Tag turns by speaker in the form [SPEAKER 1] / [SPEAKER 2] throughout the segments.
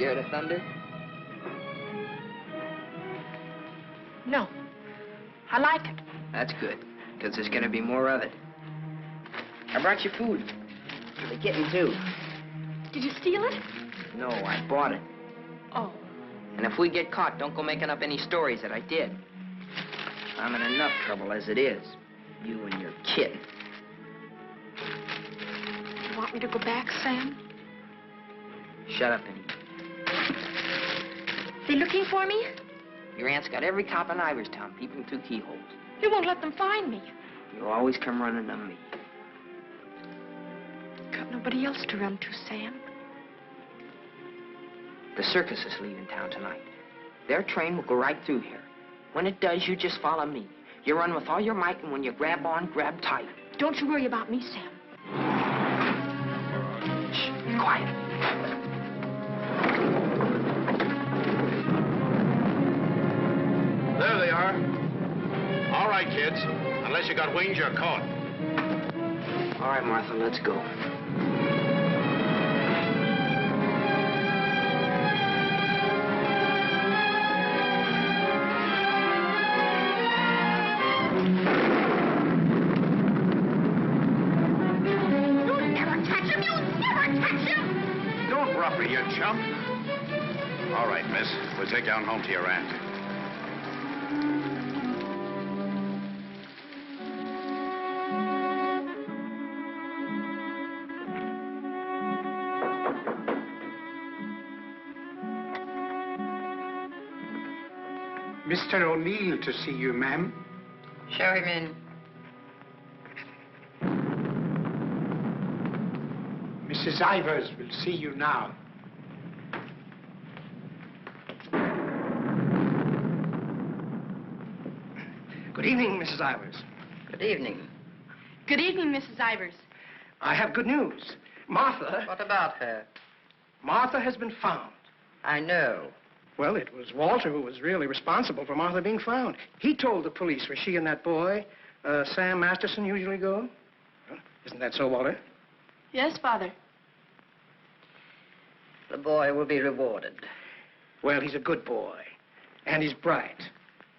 [SPEAKER 1] scared of thunder?
[SPEAKER 2] No. I like it.
[SPEAKER 1] That's good, because there's going to be more of it. I brought you food. For the kitten, too.
[SPEAKER 2] Did you steal it?
[SPEAKER 1] No, I bought it.
[SPEAKER 2] Oh.
[SPEAKER 1] And if we get caught, don't go making up any stories that I did. I'm in enough trouble as it is. You and your kid.
[SPEAKER 2] You want me to go back, Sam?
[SPEAKER 1] Shut up and eat.
[SPEAKER 2] They looking for me?
[SPEAKER 1] Your aunt's got every cop in Iverstown peeping through keyholes.
[SPEAKER 2] You won't let them find me.
[SPEAKER 1] You always come running to me.
[SPEAKER 2] Got nobody else to run to, Sam.
[SPEAKER 1] The circus is leaving town tonight. Their train will go right through here. When it does, you just follow me. You run with all your might, and when you grab on, grab tight.
[SPEAKER 2] Don't you worry about me, Sam.
[SPEAKER 1] Shh, be quiet.
[SPEAKER 3] There they are. All right, kids. Unless you got wings, you're caught.
[SPEAKER 1] All right, Martha, let's go.
[SPEAKER 3] You chump. All right, miss. We'll take you on home to your aunt.
[SPEAKER 4] Mr. O'Neill to see you, ma'am.
[SPEAKER 1] Show him in.
[SPEAKER 4] Mrs. Ivers will see you now.
[SPEAKER 5] Good evening, Mrs. Ivers.
[SPEAKER 1] Good evening.
[SPEAKER 2] Good evening, Mrs. Ivers.
[SPEAKER 5] I have good news. Martha...
[SPEAKER 1] What about her?
[SPEAKER 5] Martha has been found.
[SPEAKER 1] I know.
[SPEAKER 5] Well, it was Walter who was really responsible for Martha being found. He told the police where she and that boy, Sam Masterson, usually go. Well, isn't that so, Walter?
[SPEAKER 2] Yes, Father.
[SPEAKER 1] The boy will be rewarded.
[SPEAKER 5] Well, he's a good boy. And he's bright.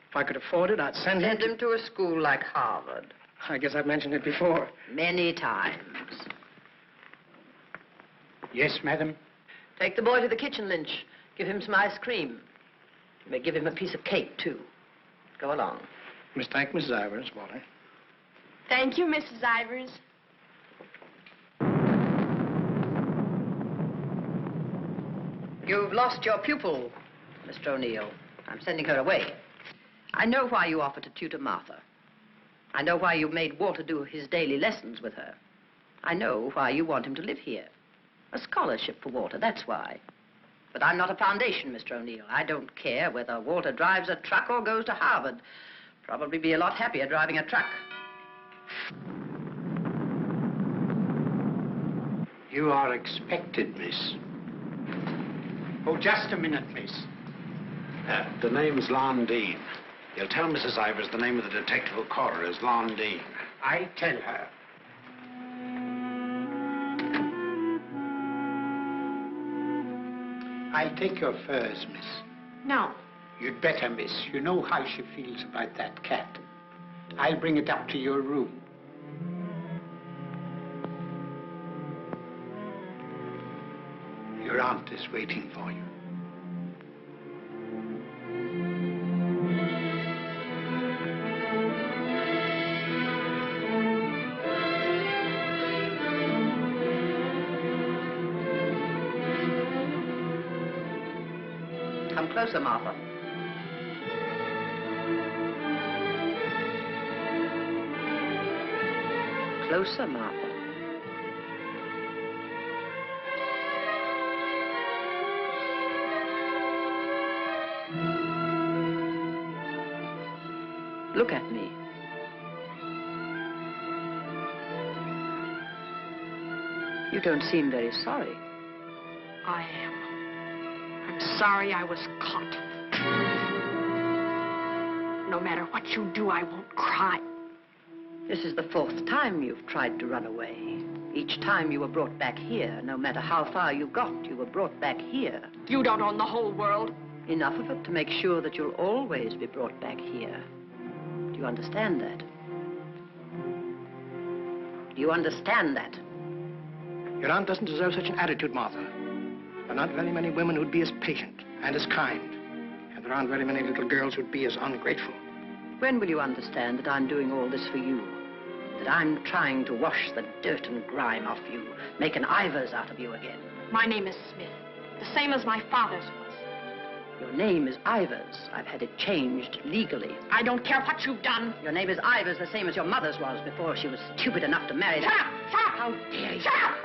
[SPEAKER 5] If I could afford it, I'd send him...
[SPEAKER 1] Send him to a school like Harvard.
[SPEAKER 5] I guess I've mentioned it before.
[SPEAKER 1] Many times.
[SPEAKER 4] Yes, madam.
[SPEAKER 6] Take the boy to the kitchen, Lynch. Give him some ice cream. You may give him a piece of cake, too. Go along.
[SPEAKER 5] Thank Mrs. Ivers, Walter.
[SPEAKER 2] Thank you, Mrs. Ivers.
[SPEAKER 6] You've lost your pupil, Mr. O'Neill. I'm sending her away. I know why you offered to tutor Martha. I know why you made Walter do his daily lessons with her. I know why you want him to live here. A scholarship for Walter, that's why. But I'm not a foundation, Mr. O'Neill. I don't care whether Walter drives a truck or goes to Harvard. Probably be a lot happier driving a truck.
[SPEAKER 4] You are expected, miss. Oh, just a minute, miss.
[SPEAKER 3] The name's Lon Dean. You'll tell Mrs. Ivers the name of the detective who caught her is Lon Dean.
[SPEAKER 4] I'll tell her. I'll take your furs, miss.
[SPEAKER 2] No.
[SPEAKER 4] You'd better, miss. You know how she feels about that cat. I'll bring it up to your room. Your aunt is waiting for you.
[SPEAKER 6] Come closer, Martha. Closer, Martha. Look at me. You don't seem very sorry.
[SPEAKER 2] I am. I'm sorry I was caught. No matter what you do, I won't cry.
[SPEAKER 6] This is the fourth time you've tried to run away. Each time you were brought back here. No matter how far you got, you were brought back here.
[SPEAKER 2] You don't own the whole world.
[SPEAKER 6] Enough of it to make sure that you'll always be brought back here. Do you understand that? Do you understand that?
[SPEAKER 5] Your aunt doesn't deserve such an attitude, Martha. There are not very many women who'd be as patient and as kind. And there aren't very many little girls who'd be as ungrateful.
[SPEAKER 6] When will you understand that I'm doing all this for you? That I'm trying to wash the dirt and grime off you, make an Ivers out of you again?
[SPEAKER 2] My name is Smith, the same as my father's was.
[SPEAKER 6] Your name is Ivers. I've had it changed legally.
[SPEAKER 2] I don't care what you've done.
[SPEAKER 6] Your name is Ivers, the same as your mother's was before she was stupid enough to marry that.
[SPEAKER 2] Shut up! Shut up!
[SPEAKER 6] How dare you?
[SPEAKER 2] Shut up!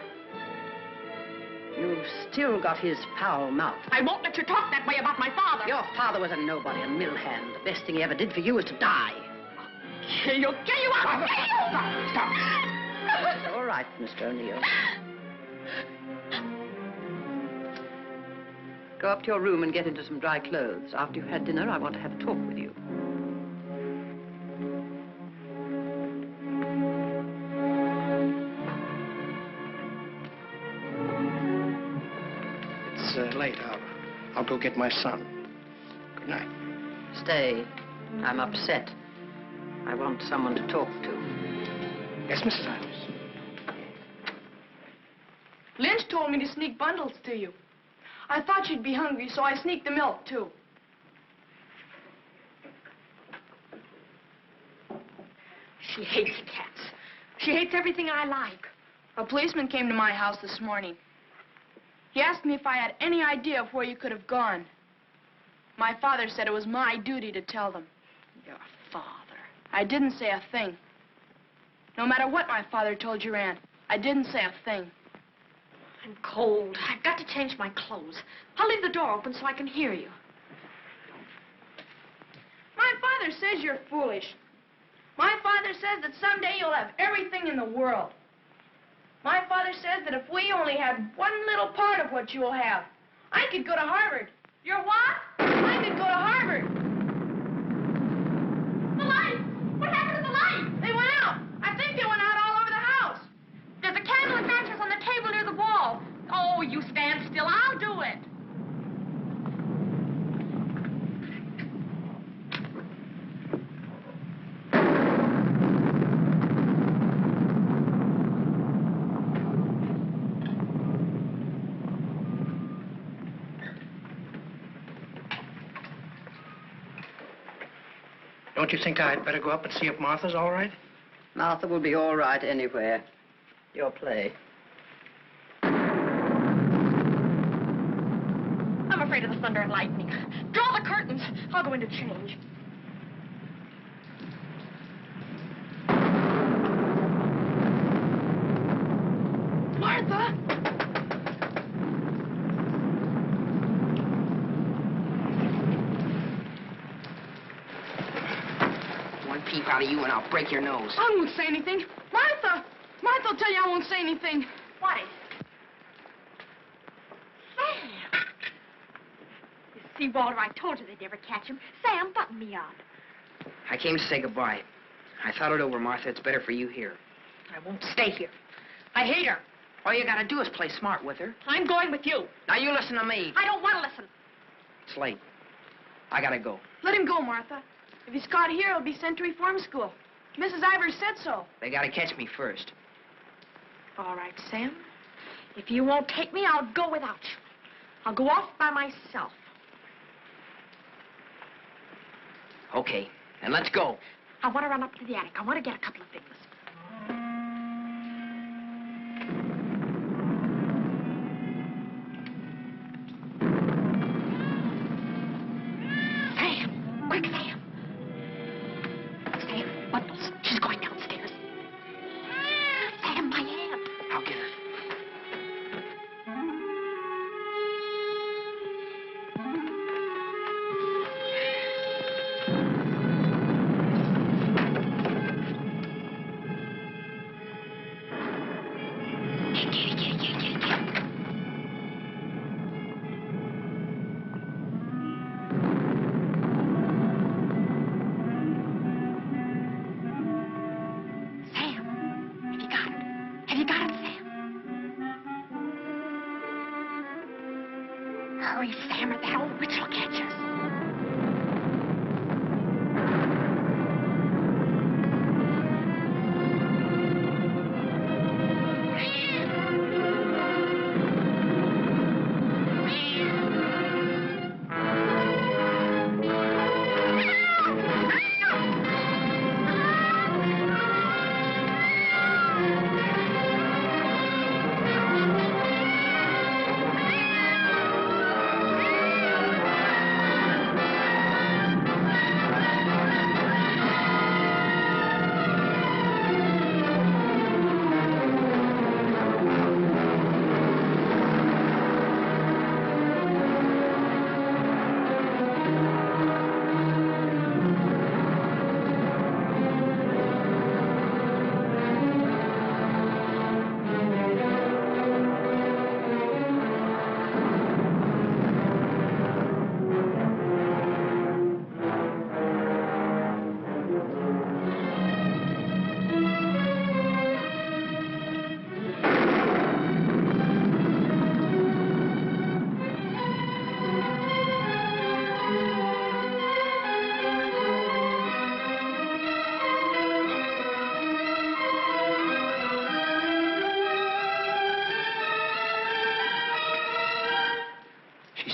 [SPEAKER 6] You've still got his foul mouth.
[SPEAKER 2] I won't let you talk that way about my father.
[SPEAKER 6] Your father was a nobody, a mill hand. The best thing he ever did for you was to die.
[SPEAKER 2] Kill you! Kill you! I'll kill you!
[SPEAKER 5] Stop.
[SPEAKER 6] It's all right, Mr. O'Neill. Go up to your room and get into some dry clothes. After you've had dinner, I want to have a talk with you.
[SPEAKER 5] It's late. I'll go get my son. Good night.
[SPEAKER 6] Stay. I'm upset. I want someone to talk to.
[SPEAKER 5] Yes, Mrs. Ivers.
[SPEAKER 7] Lynch told me to sneak bundles to you. I thought you'd be hungry, so I sneaked the milk, too.
[SPEAKER 2] She hates cats. She hates everything I like.
[SPEAKER 7] A policeman came to my house this morning. He asked me if I had any idea of where you could have gone. My father said it was my duty to tell them.
[SPEAKER 2] Your father.
[SPEAKER 7] I didn't say a thing. No matter what my father told your aunt, I didn't say a thing.
[SPEAKER 2] I'm cold. I've got to change my clothes. I'll leave the door open so I can hear you.
[SPEAKER 7] My father says you're foolish. My father says that someday you'll have everything in the world. My father says that if we only had one little part of what you'll have, I could go to Harvard. You're what? I could go to Harvard. The lights! What happened to the lights? They went out. I think they went out all over the house.
[SPEAKER 2] There's a candle and mattress on the table near the wall. Oh, you stand still. I'll do it.
[SPEAKER 5] Don't you think I'd better go up and see if Martha's all right?
[SPEAKER 6] Martha will be all right anywhere. Your play.
[SPEAKER 2] I'm afraid of the thunder and lightning. Draw the curtains. I'll go in to change.
[SPEAKER 7] Martha!
[SPEAKER 1] One peep out of you and I'll break your nose.
[SPEAKER 7] I won't say anything. Martha! Martha will tell you I won't say anything.
[SPEAKER 2] What is it? Sam! You see, Walter, I told you they'd never catch him. Sam, button me up.
[SPEAKER 1] I came to say goodbye. I thought it over, Martha. It's better for you here.
[SPEAKER 2] I won't stay here. I hate her.
[SPEAKER 1] All you gotta do is play smart with her.
[SPEAKER 2] I'm going with you.
[SPEAKER 1] Now you listen to me.
[SPEAKER 2] I don't want to listen.
[SPEAKER 1] It's late. I gotta go.
[SPEAKER 7] Let him go, Martha. If he's caught here, he'll be sent to reform school. Mrs. Ivers said so.
[SPEAKER 1] They gotta catch me first.
[SPEAKER 2] All right, Sam. If you won't take me, I'll go without you. I'll go off by myself.
[SPEAKER 1] Okay, then let's go.
[SPEAKER 2] I want to run up to the attic. I want to get a couple of things. Sam! Quick, Sam! Sam, Bundles. She's going downstairs. Sam, my hand.
[SPEAKER 1] I'll get her.
[SPEAKER 2] Hurry, Sam, or that old witch will catch us.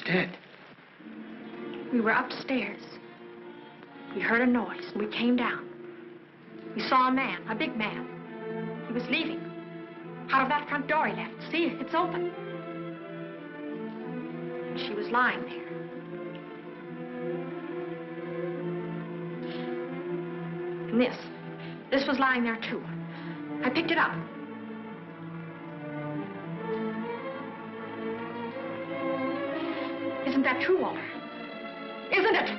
[SPEAKER 5] Dead.
[SPEAKER 2] We were upstairs. We heard a noise, and we came down. We saw a man, a big man. He was leaving. Out of that front door he left. See, it's open. She was lying there. And this was lying there, too. I picked it up. Isn't that true, Walter? Isn't it?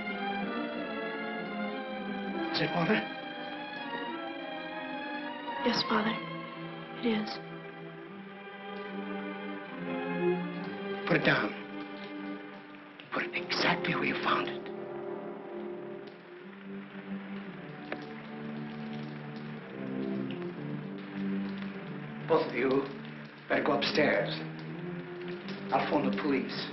[SPEAKER 5] Is it, Walter?
[SPEAKER 7] Yes, Father. It is.
[SPEAKER 5] Put it down. Put it exactly where you found it. Both of you better go upstairs. I'll phone the police.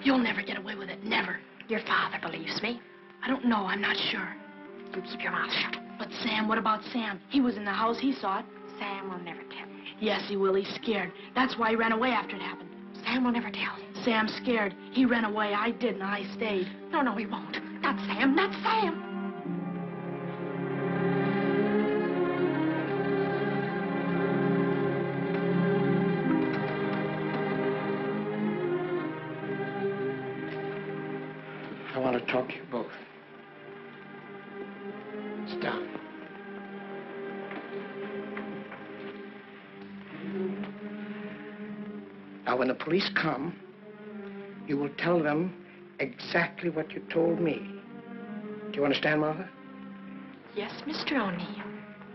[SPEAKER 7] You'll never get away with it. Never.
[SPEAKER 2] Your father believes me.
[SPEAKER 7] I don't know. I'm not sure.
[SPEAKER 2] You keep your mouth shut.
[SPEAKER 7] But Sam, what about Sam? He was in the house. He saw it.
[SPEAKER 2] Sam will never tell you.
[SPEAKER 7] Yes, he will. He's scared. That's why he ran away after it happened.
[SPEAKER 2] Sam will never tell you.
[SPEAKER 7] Sam's scared. He ran away. I didn't. I stayed.
[SPEAKER 2] No, he won't. Not Sam. Not Sam.
[SPEAKER 5] I want to talk to you both. Sit down. Now, when the police come, you will tell them exactly what you told me. Do you understand, Martha?
[SPEAKER 2] Yes, Mr. O'Neill.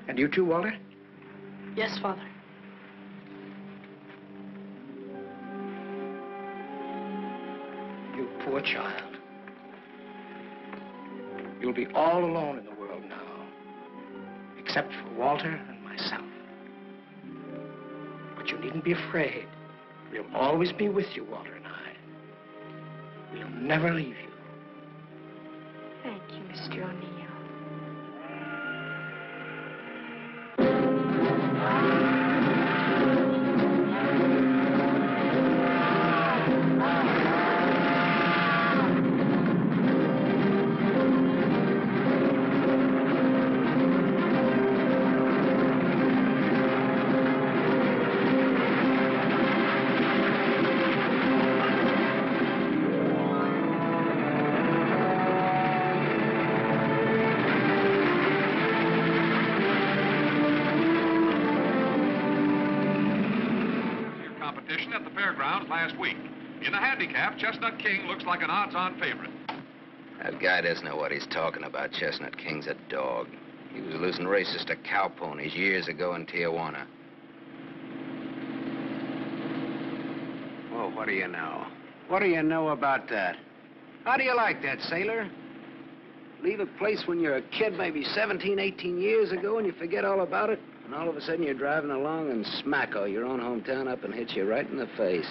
[SPEAKER 5] And you too, Walter?
[SPEAKER 7] Yes, Father.
[SPEAKER 5] You poor child. You'll be all alone in the world now, except for Walter and myself. But you needn't be afraid. We'll always be with you, Walter and I. We'll never leave you.
[SPEAKER 2] Thank you, Mr. O'Neill.
[SPEAKER 8] At the fairgrounds last week. In the handicap, Chestnut King looks like an odds-on favorite.
[SPEAKER 9] That guy doesn't know what he's talking about. Chestnut King's a dog. He was losing races to cow ponies years ago in Tijuana.
[SPEAKER 3] Well, what do you know? What do you know about that? How do you like that, sailor? Leave a place when you're a kid, maybe 17, 18 years ago, and you forget all about it, and all of a sudden you're driving along and smack-o, your own hometown up and hits you right in the face.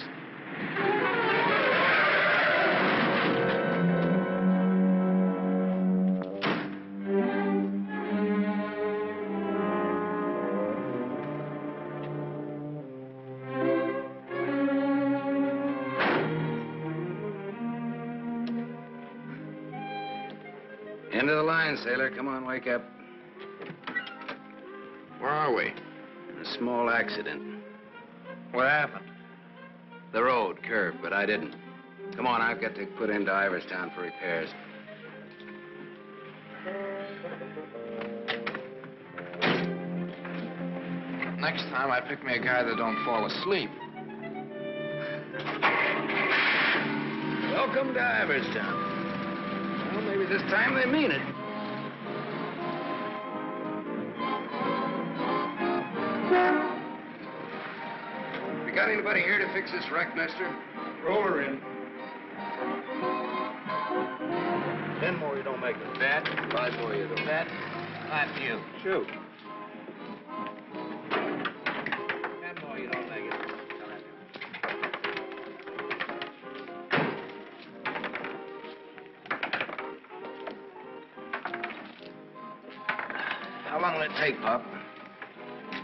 [SPEAKER 3] End of the line, sailor. Come on, wake up.
[SPEAKER 9] Where are we?
[SPEAKER 3] A small accident.
[SPEAKER 9] What happened? The road curved, but I didn't. Come on, I've got to put into Iverstown for repairs. Next time, I pick me a guy that don't fall asleep. Welcome to Iverstown. Well, maybe this time they mean it. You got anybody here to fix this wreck, mister?
[SPEAKER 5] Roll her in.
[SPEAKER 9] 10 more, you don't make it. That? 5 more, you don't. That? Not you.
[SPEAKER 5] Shoot.
[SPEAKER 9] 10 more, you don't make it. How long will it take, Pop?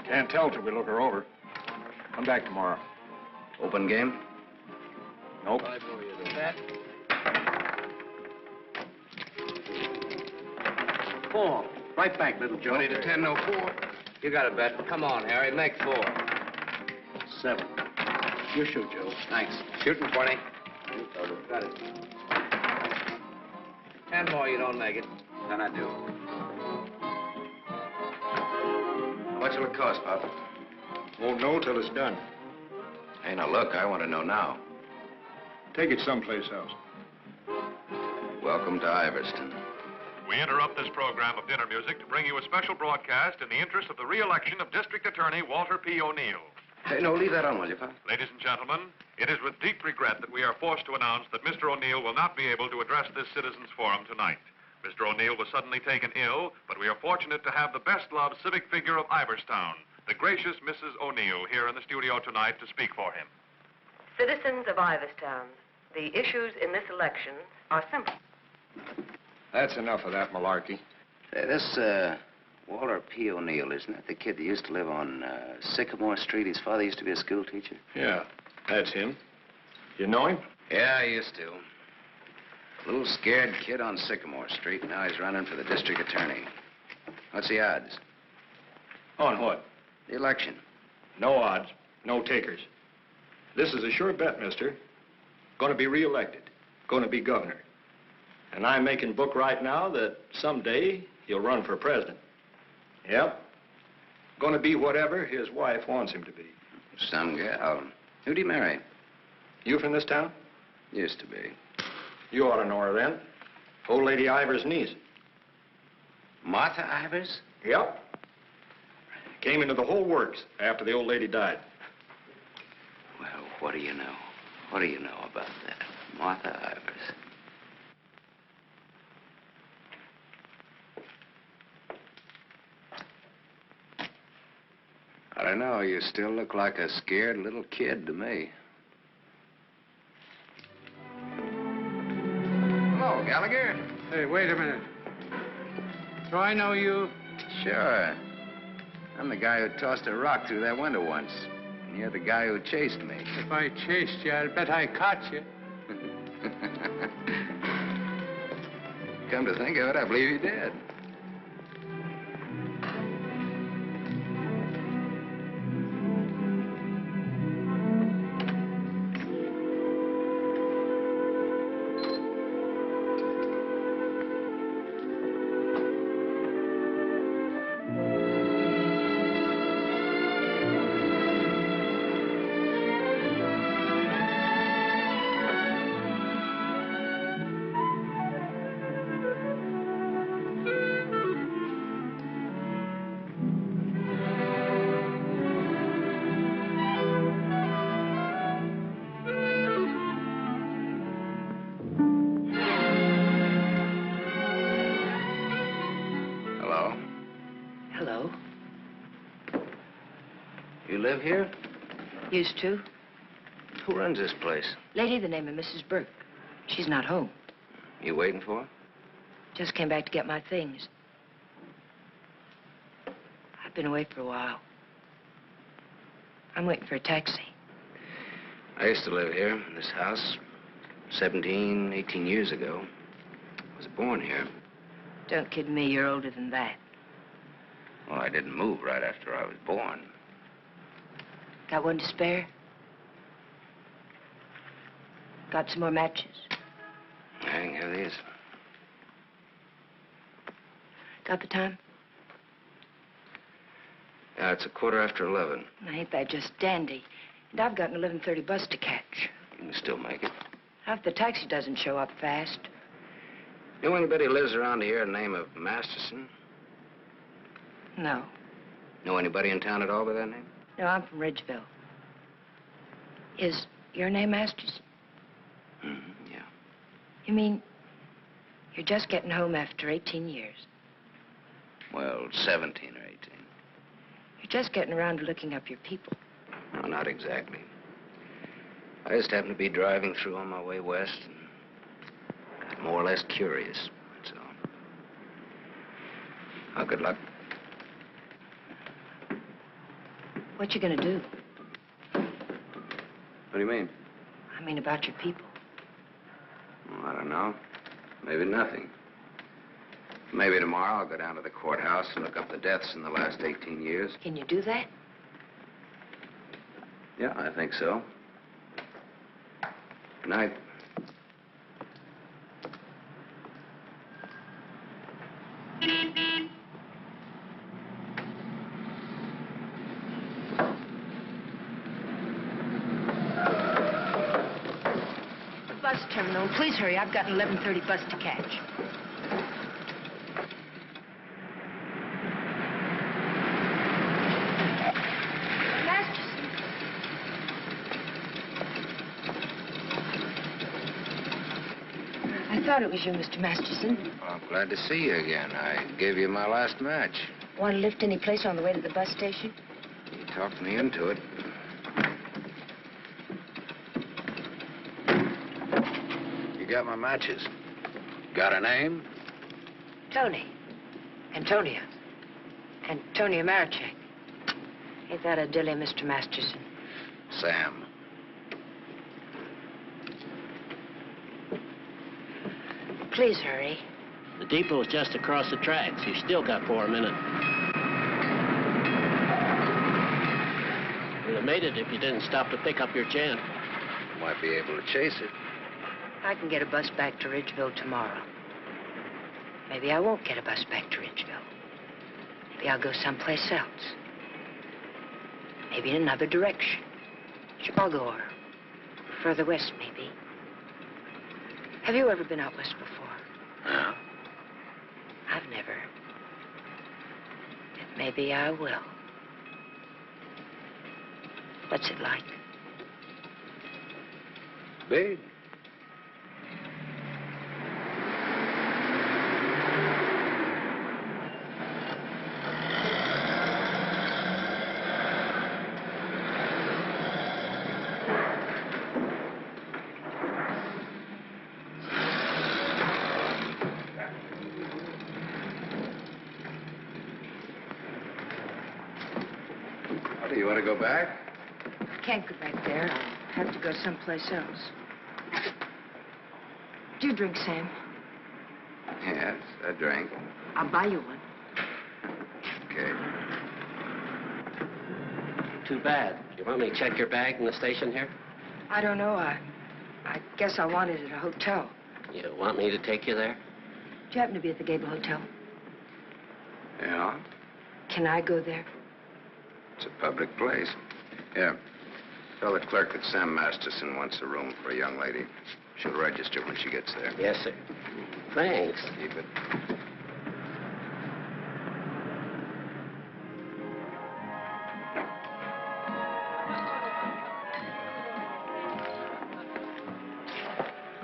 [SPEAKER 5] Can't tell till we look her over. Come back tomorrow.
[SPEAKER 9] Open game?
[SPEAKER 5] Nope.
[SPEAKER 9] 5 more, you don't. That?
[SPEAKER 3] 4. Right back, little Joe.
[SPEAKER 9] 20 to 10, no 4. You got a bet. Come on, Harry, make 4.
[SPEAKER 3] 7. You shoot, Joe.
[SPEAKER 9] Thanks. Shooting 20. Got it. 10 more, you don't make it.
[SPEAKER 3] Then I do.
[SPEAKER 9] How much will it cost, Pop?
[SPEAKER 5] Won't know till it's done.
[SPEAKER 9] Hey, now look, I want to know now.
[SPEAKER 5] Take it someplace else.
[SPEAKER 9] Welcome to Iverston.
[SPEAKER 8] We interrupt this program of dinner music to bring you a special broadcast in the interest of the re-election of District Attorney Walter P. O'Neill.
[SPEAKER 9] Hey, no, leave that on, will you, Pop?
[SPEAKER 8] Ladies and gentlemen, it is with deep regret that we are forced to announce that Mr. O'Neill will not be able to address this citizens' forum tonight. Mr. O'Neill was suddenly taken ill, but we are fortunate to have the best-loved civic figure of Iverstown, the gracious Mrs. O'Neill, here in the studio tonight to speak for him.
[SPEAKER 6] Citizens of Iverstown, the issues in this election are simple.
[SPEAKER 5] That's enough of that malarkey.
[SPEAKER 9] Say, this, Walter P. O'Neill, isn't it? The kid that used to live on Sycamore Street. His father used to be a school teacher.
[SPEAKER 5] Yeah, that's him. You know him?
[SPEAKER 9] Yeah, I used to. Little scared kid on Sycamore Street, and now he's running for the district attorney. What's the odds?
[SPEAKER 5] On what?
[SPEAKER 9] The election.
[SPEAKER 5] No odds, no takers. This is a sure bet, mister. Going to be reelected. Going to be governor. And I'm making book right now that someday he'll run for president. Yep. Going to be whatever his wife wants him to be.
[SPEAKER 9] Some gal. Who'd he marry?
[SPEAKER 5] You from this town?
[SPEAKER 9] Used to be.
[SPEAKER 5] You ought to know her then. Old Lady Ivers' niece.
[SPEAKER 9] Martha Ivers?
[SPEAKER 5] Yep. Came into the whole works after the old lady died.
[SPEAKER 9] Well, what do you know? What do you know about that? Martha Ivers. I don't know. You still look like a scared little kid to me. Hello, Gallagher.
[SPEAKER 4] Hey, wait a minute. Do I know you?
[SPEAKER 9] Sure. I'm the guy who tossed a rock through that window once. And you're the guy who chased me.
[SPEAKER 4] If I chased you, I'll bet I caught you.
[SPEAKER 9] Come to think of it, I believe you did.
[SPEAKER 3] You live here?
[SPEAKER 6] Used to.
[SPEAKER 9] Who runs this place?
[SPEAKER 6] Lady, the name of Mrs. Burke. She's not home.
[SPEAKER 9] You waiting for her?
[SPEAKER 6] Just came back to get my things. I've been away for a while. I'm waiting for a taxi.
[SPEAKER 9] I used to live here, in this house, 17, 18 years ago. I was born here.
[SPEAKER 6] Don't kid me, you're older than that.
[SPEAKER 9] Well, I didn't move right after I was born.
[SPEAKER 6] Got one to spare? Got some more matches?
[SPEAKER 9] I can have these.
[SPEAKER 6] Got the time?
[SPEAKER 9] Yeah, it's 11:15.
[SPEAKER 6] Ain't that just dandy? And I've got an 11:30 bus to catch.
[SPEAKER 9] You can still make it.
[SPEAKER 6] If the taxi doesn't show up fast.
[SPEAKER 9] Know anybody who lives around here the name of Masterson?
[SPEAKER 6] No.
[SPEAKER 9] Know anybody in town at all by that name?
[SPEAKER 6] No, I'm from Ridgeville. Is your name Masterson?
[SPEAKER 9] Yeah.
[SPEAKER 6] You mean you're just getting home after 18 years?
[SPEAKER 9] Well, 17 or 18.
[SPEAKER 6] You're just getting around to looking up your people.
[SPEAKER 9] No, not exactly. I just happened to be driving through on my way west and got more or less curious, that's all. Oh, good luck.
[SPEAKER 6] What you gonna do?
[SPEAKER 9] What do you mean?
[SPEAKER 6] I mean about your people.
[SPEAKER 9] Well, I don't know. Maybe nothing. Maybe tomorrow I'll go down to the courthouse and look up the deaths in the last 18 years.
[SPEAKER 6] Can you do that?
[SPEAKER 9] Yeah, I think so. Good night.
[SPEAKER 6] The bus terminal. Please hurry. I've got an 11:30 bus to catch. I thought it was you, Mr. Masterson.
[SPEAKER 9] Well, I'm glad to see you again. I gave you my last match.
[SPEAKER 6] Want to lift any place on the way to the bus station?
[SPEAKER 9] You talked me into it. You got my matches. Got a name?
[SPEAKER 6] Tony. Antonia. Antonia Marichek. Ain't that a dilly, Mr. Masterson?
[SPEAKER 9] Sam.
[SPEAKER 6] Please hurry.
[SPEAKER 10] The depot's just across the tracks. You still got 4 minutes. You'd have made it if you didn't stop to pick up your gent.
[SPEAKER 9] Might be able to chase it.
[SPEAKER 6] I can get a bus back to Ridgeville tomorrow. Maybe I won't get a bus back to Ridgeville. Maybe I'll go someplace else. Maybe in another direction. Chicago or further west, maybe. Have you ever been out west before?
[SPEAKER 9] No.
[SPEAKER 6] I've never. But maybe I will. What's it like?
[SPEAKER 9] Big. Do you want to go back?
[SPEAKER 6] Can't go back there. I'll have to go someplace else. Do you drink, Sam?
[SPEAKER 9] Yes, I drank.
[SPEAKER 6] I'll buy you one.
[SPEAKER 9] Okay.
[SPEAKER 10] Too bad. You want me to check your bag in the station here?
[SPEAKER 6] I don't know. I guess I want it at a hotel.
[SPEAKER 10] You want me to take you there?
[SPEAKER 6] Do you happen to be at the Gable Hotel?
[SPEAKER 9] Yeah?
[SPEAKER 6] Can I go there?
[SPEAKER 9] It's a public place. Yeah. Tell the clerk that Sam Masterson wants a room for a young lady. She'll register when she gets there.
[SPEAKER 10] Yes, sir. Thanks.
[SPEAKER 9] Keep it.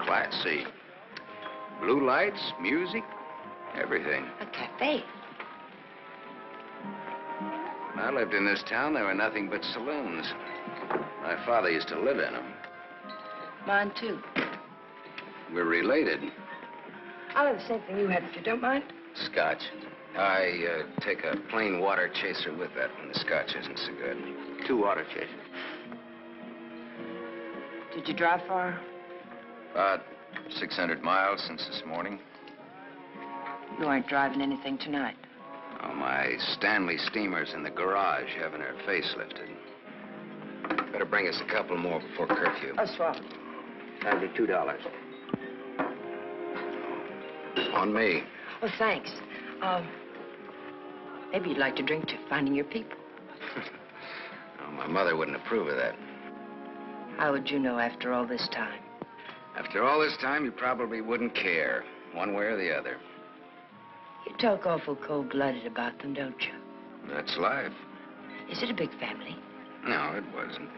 [SPEAKER 9] Class C. Blue lights, music, everything.
[SPEAKER 6] A cafe.
[SPEAKER 9] Now lived in this town, there were nothing but saloons. My father used to live in them.
[SPEAKER 7] Mine, too.
[SPEAKER 9] We're related.
[SPEAKER 7] I'll have the same thing you had, if you don't mind.
[SPEAKER 9] Scotch. I take a plain water chaser with that when the scotch isn't so good.
[SPEAKER 1] 2 water chasers.
[SPEAKER 7] Did you drive far?
[SPEAKER 9] About 600 miles since this morning.
[SPEAKER 7] You aren't driving anything tonight.
[SPEAKER 9] Oh, my Stanley steamer's in the garage having her face lifted. Better bring us a couple more before curfew.
[SPEAKER 7] Oh, swap.
[SPEAKER 1] That'll be $2.
[SPEAKER 9] On me.
[SPEAKER 7] Oh, thanks. Maybe you'd like to drink to finding your people.
[SPEAKER 9] Oh, my mother wouldn't approve of that.
[SPEAKER 7] How would you know after all this time?
[SPEAKER 9] After all this time, you probably wouldn't care, one way or the other.
[SPEAKER 7] You talk awful cold-blooded about them, don't you?
[SPEAKER 9] That's life.
[SPEAKER 7] Is it a big family?
[SPEAKER 9] No, it wasn't.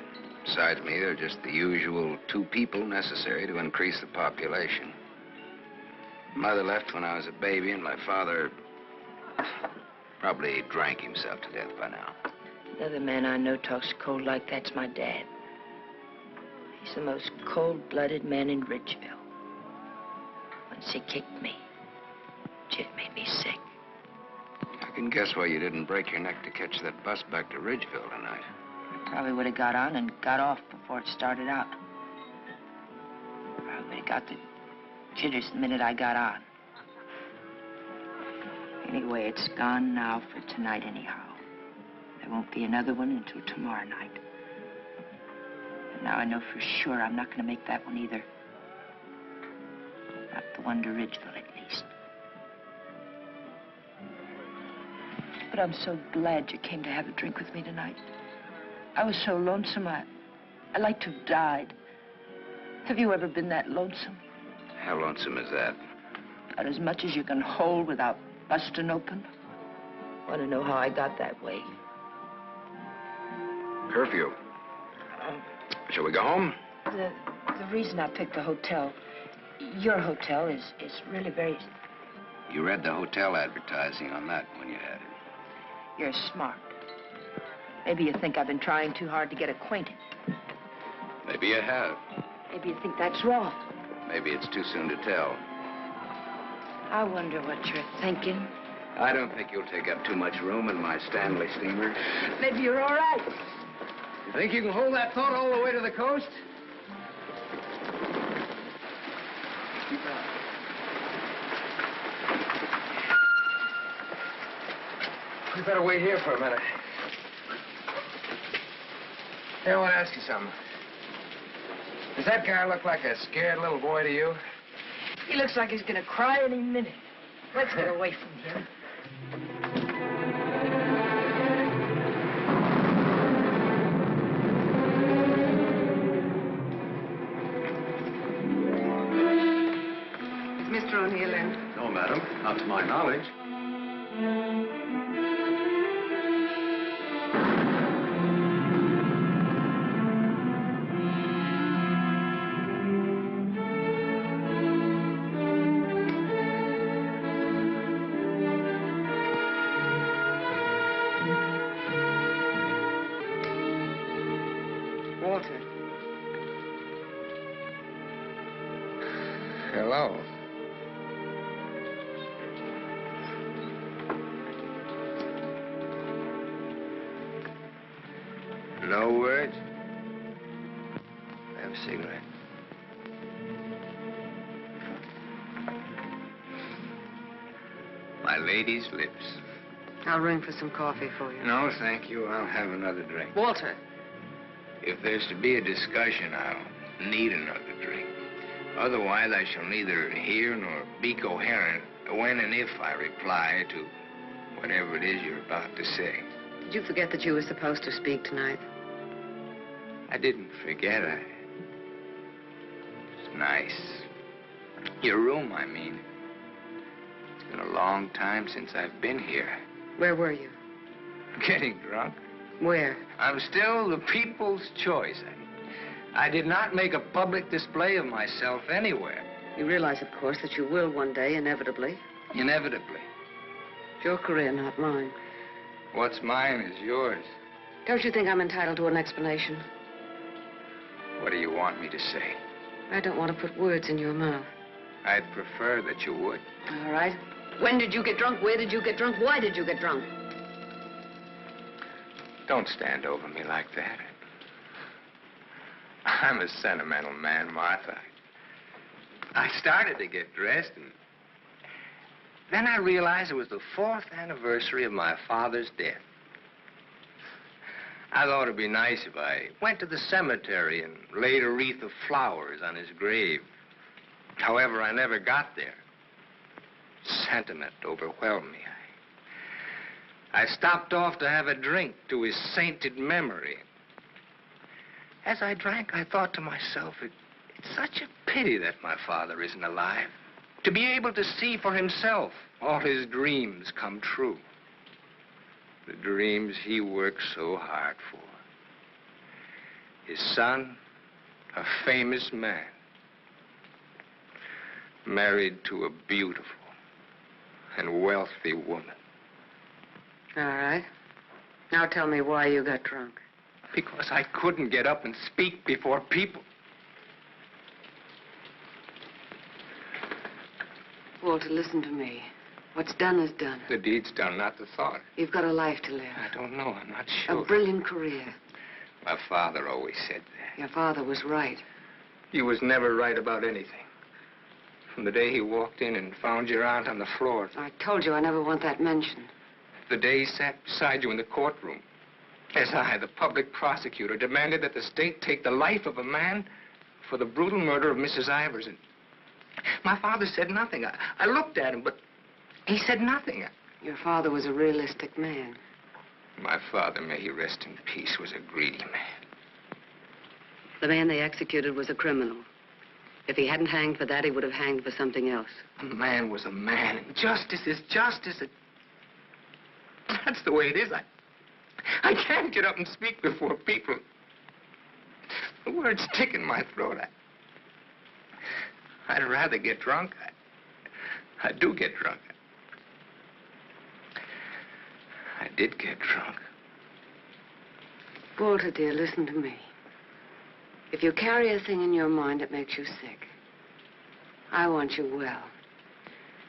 [SPEAKER 9] Besides me, they're just the usual 2 people necessary to increase the population. Mother left when I was a baby, and my father probably drank himself to death by now.
[SPEAKER 7] Another man I know talks cold like that's my dad. He's the most cold-blooded man in Ridgeville. Once he kicked me. It made me sick.
[SPEAKER 9] I can guess why you didn't break your neck to catch that bus back to Ridgeville tonight.
[SPEAKER 7] I probably would have got on and got off before it started out. Probably would have got the jitters the minute I got on. Anyway, it's gone now for tonight anyhow. There won't be another one until tomorrow night. And now I know for sure I'm not going to make that one either. Not the one to Ridgeville, at least. But I'm so glad you came to have a drink with me tonight. I was so lonesome, I'd like to have died. Have you ever been that lonesome?
[SPEAKER 9] How lonesome is that?
[SPEAKER 7] About as much as you can hold without busting open. Want to know how I got that way?
[SPEAKER 9] Curfew. Shall we go home?
[SPEAKER 7] The reason I picked the hotel, your hotel, is really very...
[SPEAKER 9] You read the hotel advertising on that when you had it.
[SPEAKER 7] You're smart. Maybe you think I've been trying too hard to get acquainted.
[SPEAKER 9] Maybe you have.
[SPEAKER 7] Maybe you think that's wrong.
[SPEAKER 9] Maybe it's too soon to tell.
[SPEAKER 7] I wonder what you're thinking.
[SPEAKER 9] I don't think you'll take up too much room in my Stanley steamer.
[SPEAKER 7] Maybe you're all right.
[SPEAKER 3] You think you can hold that thought all the way to the coast? You better wait here for a minute. Hey, I want to ask you something. Does that guy look like a scared little boy to you?
[SPEAKER 7] He looks like he's going to cry any minute. Let's get away from him.
[SPEAKER 6] Is Mr. O'Neill in?
[SPEAKER 5] No, madam, not to my knowledge.
[SPEAKER 3] Walter. Hello. No words? Have a cigarette. My lady's lips.
[SPEAKER 6] I'll ring for some coffee for you.
[SPEAKER 3] No, thank you. I'll have another drink.
[SPEAKER 6] Walter.
[SPEAKER 3] If there's to be a discussion, I'll need another drink. Otherwise, I shall neither hear nor be coherent when and if I reply to whatever it is you're about to say.
[SPEAKER 6] Did you forget that you were supposed to speak tonight?
[SPEAKER 3] I didn't forget. It's nice. Your room, I mean. It's been a long time since I've been here.
[SPEAKER 6] Where were you?
[SPEAKER 3] Getting drunk.
[SPEAKER 6] Where?
[SPEAKER 3] I'm still the people's choice. I did not make a public display of myself anywhere.
[SPEAKER 6] You realize, of course, that you will one day, inevitably.
[SPEAKER 3] Inevitably.
[SPEAKER 6] It's your career, not mine.
[SPEAKER 9] What's mine is yours.
[SPEAKER 11] Don't you think I'm entitled to an explanation?
[SPEAKER 9] What do you want me to say?
[SPEAKER 11] I don't want to put words in your mouth.
[SPEAKER 9] I'd prefer that you would.
[SPEAKER 11] All right. When did you get drunk? Where did you get drunk? Why did you get drunk?
[SPEAKER 9] Don't stand over me like that. I'm a sentimental man, Martha. I started to get dressed, and then I realized it was the 4th anniversary of my father's death. I thought it'd be nice if I went to the cemetery and laid a wreath of flowers on his grave. However, I never got there. Sentiment overwhelmed me. I stopped off to have a drink to his sainted memory. As I drank, I thought to myself, it's such a pity that my father isn't alive. To be able to see for himself all his dreams come true. The dreams he worked so hard for. His son, a famous man, married to a beautiful and wealthy woman.
[SPEAKER 11] All right. Now tell me why you got drunk.
[SPEAKER 9] Because I couldn't get up and speak before people.
[SPEAKER 11] Walter, listen to me. What's done is done.
[SPEAKER 9] The deed's done, not the thought.
[SPEAKER 11] You've got a life to live.
[SPEAKER 9] I don't know. I'm not sure.
[SPEAKER 11] A brilliant career.
[SPEAKER 9] My father always said that.
[SPEAKER 11] Your father was right.
[SPEAKER 9] He was never right about anything. From the day he walked in and found your aunt on the floor.
[SPEAKER 11] I told you I never want that mentioned.
[SPEAKER 9] The day he sat beside you in the courtroom. As I, the public prosecutor, demanded that the state take the life of a man for the brutal murder of Mrs. Ivers. And my father said nothing. I looked at him, but he said nothing.
[SPEAKER 11] Your father was a realistic man.
[SPEAKER 9] My father, may he rest in peace, was a greedy man.
[SPEAKER 11] The man they executed was a criminal. If he hadn't hanged for that, he would have hanged for something else.
[SPEAKER 9] A man was a man, and justice is justice. That's the way it is. I can't get up and speak before people. The words stick in my throat. I'd rather get drunk. I do get drunk. I did get drunk.
[SPEAKER 11] Walter, dear, listen to me. If you carry a thing in your mind that makes you sick, I want you well.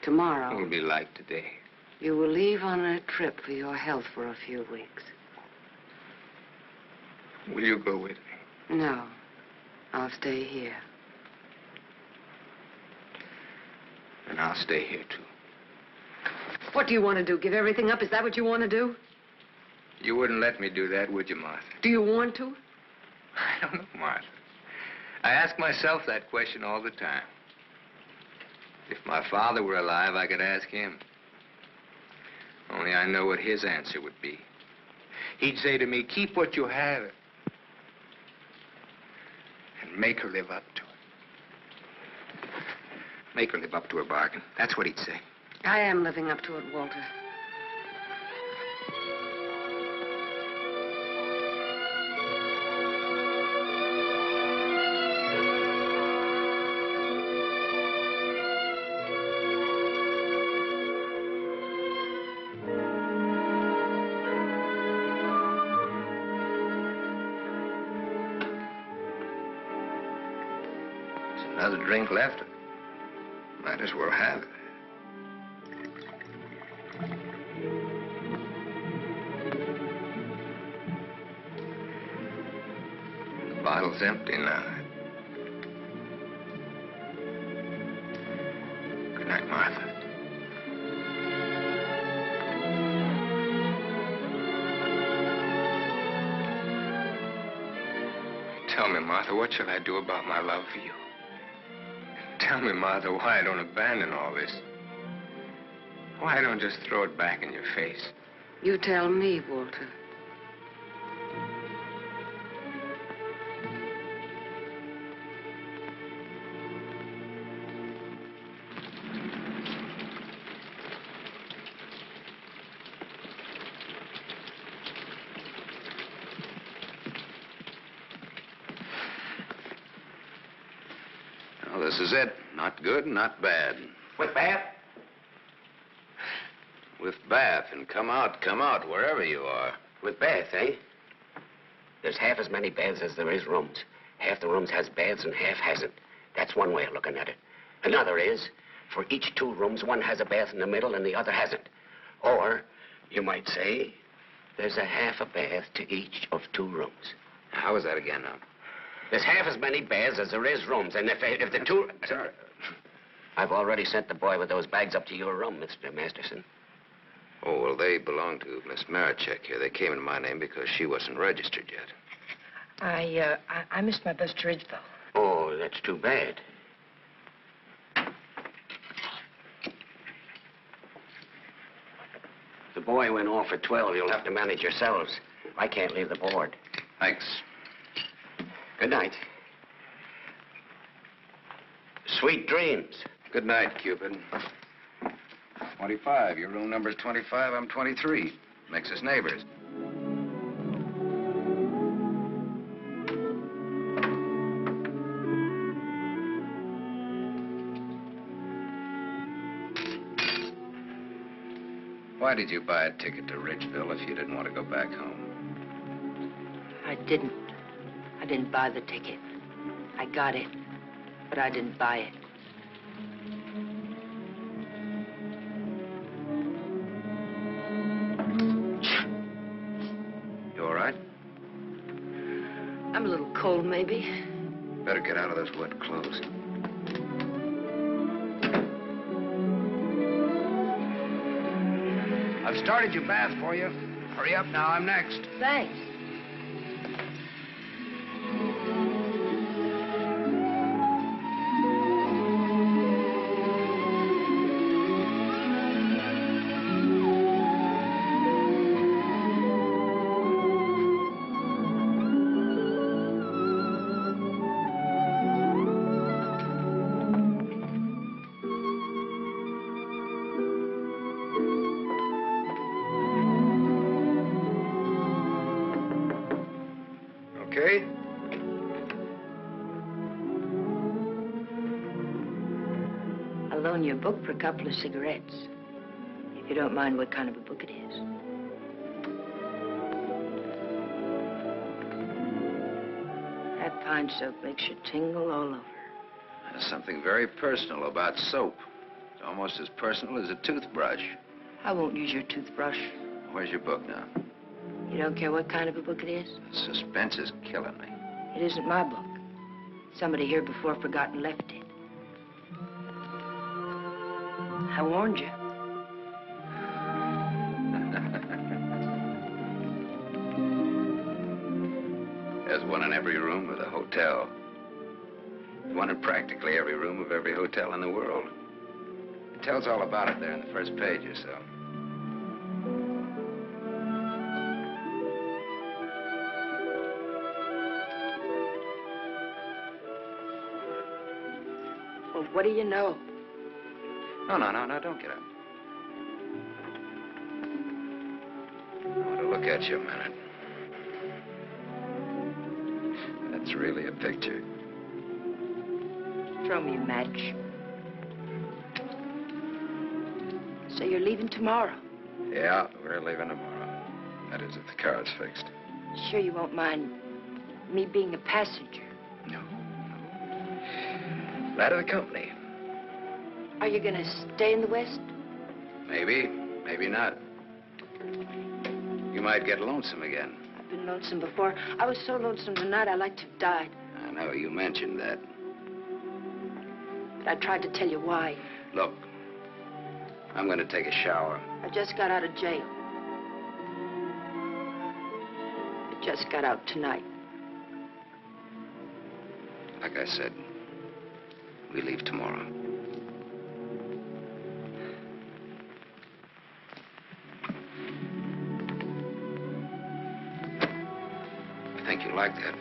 [SPEAKER 11] Tomorrow...
[SPEAKER 9] It'll be like today.
[SPEAKER 11] You will leave on a trip for your health for a few weeks.
[SPEAKER 9] Will you go with me?
[SPEAKER 11] No. I'll stay here.
[SPEAKER 9] And I'll stay here, too.
[SPEAKER 11] What do you want to do? Give everything up? Is that what you want to do?
[SPEAKER 9] You wouldn't let me do that, would you, Martha?
[SPEAKER 11] Do you want to?
[SPEAKER 9] I don't know, Martha. I ask myself that question all the time. If my father were alive, I could ask him. Only I know what his answer would be. He'd say to me, keep what you have and make her live up to it. Make her live up to her bargain. That's what he'd say.
[SPEAKER 11] I am living up to it, Walter.
[SPEAKER 9] Another drink left. Might as well have it. The bottle's empty now. Good night, Martha. Tell me, Martha, what shall I do about my love for you? Tell me, Martha, why I don't abandon all this. Why I don't just throw it back in your face.
[SPEAKER 11] You tell me, Walter.
[SPEAKER 3] Well, this is it. Not good, not bad.
[SPEAKER 9] What, bad?
[SPEAKER 3] With bath and come out, wherever you are.
[SPEAKER 12] With bath, eh? There's half as many baths as there is rooms. Half the rooms has baths and half hasn't. That's one way of looking at it. Another is, for each 2 rooms, one has a bath in the middle and the other hasn't. Or, you might say, there's a half a bath to each of 2 rooms.
[SPEAKER 3] How was that again, now?
[SPEAKER 12] There's half as many baths as there is rooms, and if the 2...
[SPEAKER 3] Sir.
[SPEAKER 12] I've already sent the boy with those bags up to your room, Mr. Masterson.
[SPEAKER 3] Oh, well, they belong to Miss Marichek here. They came in my name because she wasn't registered yet.
[SPEAKER 2] I missed my bus to Ridgeville.
[SPEAKER 12] Oh, that's too bad. The boy went off at 12. You'll have to manage yourselves. I can't leave the board.
[SPEAKER 3] Thanks.
[SPEAKER 12] Good night. Sweet dreams.
[SPEAKER 3] Good night, Cupid. 25. Your room number's 25. I'm 23. Makes us neighbors. Why did you buy a ticket to Ridgeville if you didn't want to go back home?
[SPEAKER 11] I didn't. I didn't buy the ticket. I got it, but I didn't buy it.
[SPEAKER 3] You all right?
[SPEAKER 11] I'm a little cold, maybe.
[SPEAKER 3] Better get out of those wet clothes. I've started your bath for you. Hurry up now, I'm next.
[SPEAKER 11] Thanks.
[SPEAKER 3] Okay?
[SPEAKER 11] I'll loan you a book for a couple of cigarettes. If you don't mind what kind of a book it is. That pine soap makes you tingle all over.
[SPEAKER 3] There's something very personal about soap. It's almost as personal as a toothbrush.
[SPEAKER 11] I won't use your toothbrush.
[SPEAKER 3] Where's your book now?
[SPEAKER 11] You don't care what kind of a book it is?
[SPEAKER 3] Suspense is killing me.
[SPEAKER 11] It isn't my book. Somebody here before forgot and left it. I warned you.
[SPEAKER 3] There's one in every room of the hotel. One in practically every room of every hotel in the world. It tells all about it there in the first page or so.
[SPEAKER 11] Well, what do you know?
[SPEAKER 3] No, don't get up. I want to look at you a minute. That's really a picture.
[SPEAKER 11] Throw me a match. So you're leaving tomorrow?
[SPEAKER 3] Yeah, we're leaving tomorrow. That is, if the car's fixed.
[SPEAKER 11] Sure you won't mind me being a passenger?
[SPEAKER 3] No. Glad of the company.
[SPEAKER 11] Are you gonna stay in the West?
[SPEAKER 3] Maybe, maybe not. You might get lonesome again.
[SPEAKER 11] I've been lonesome before. I was so lonesome tonight, I like to have died.
[SPEAKER 3] I know, you mentioned that.
[SPEAKER 11] But I tried to tell you why.
[SPEAKER 3] Look, I'm going to take a shower.
[SPEAKER 11] I just got out of jail. I just got out tonight.
[SPEAKER 3] Like I said, we leave tomorrow. I think you like that.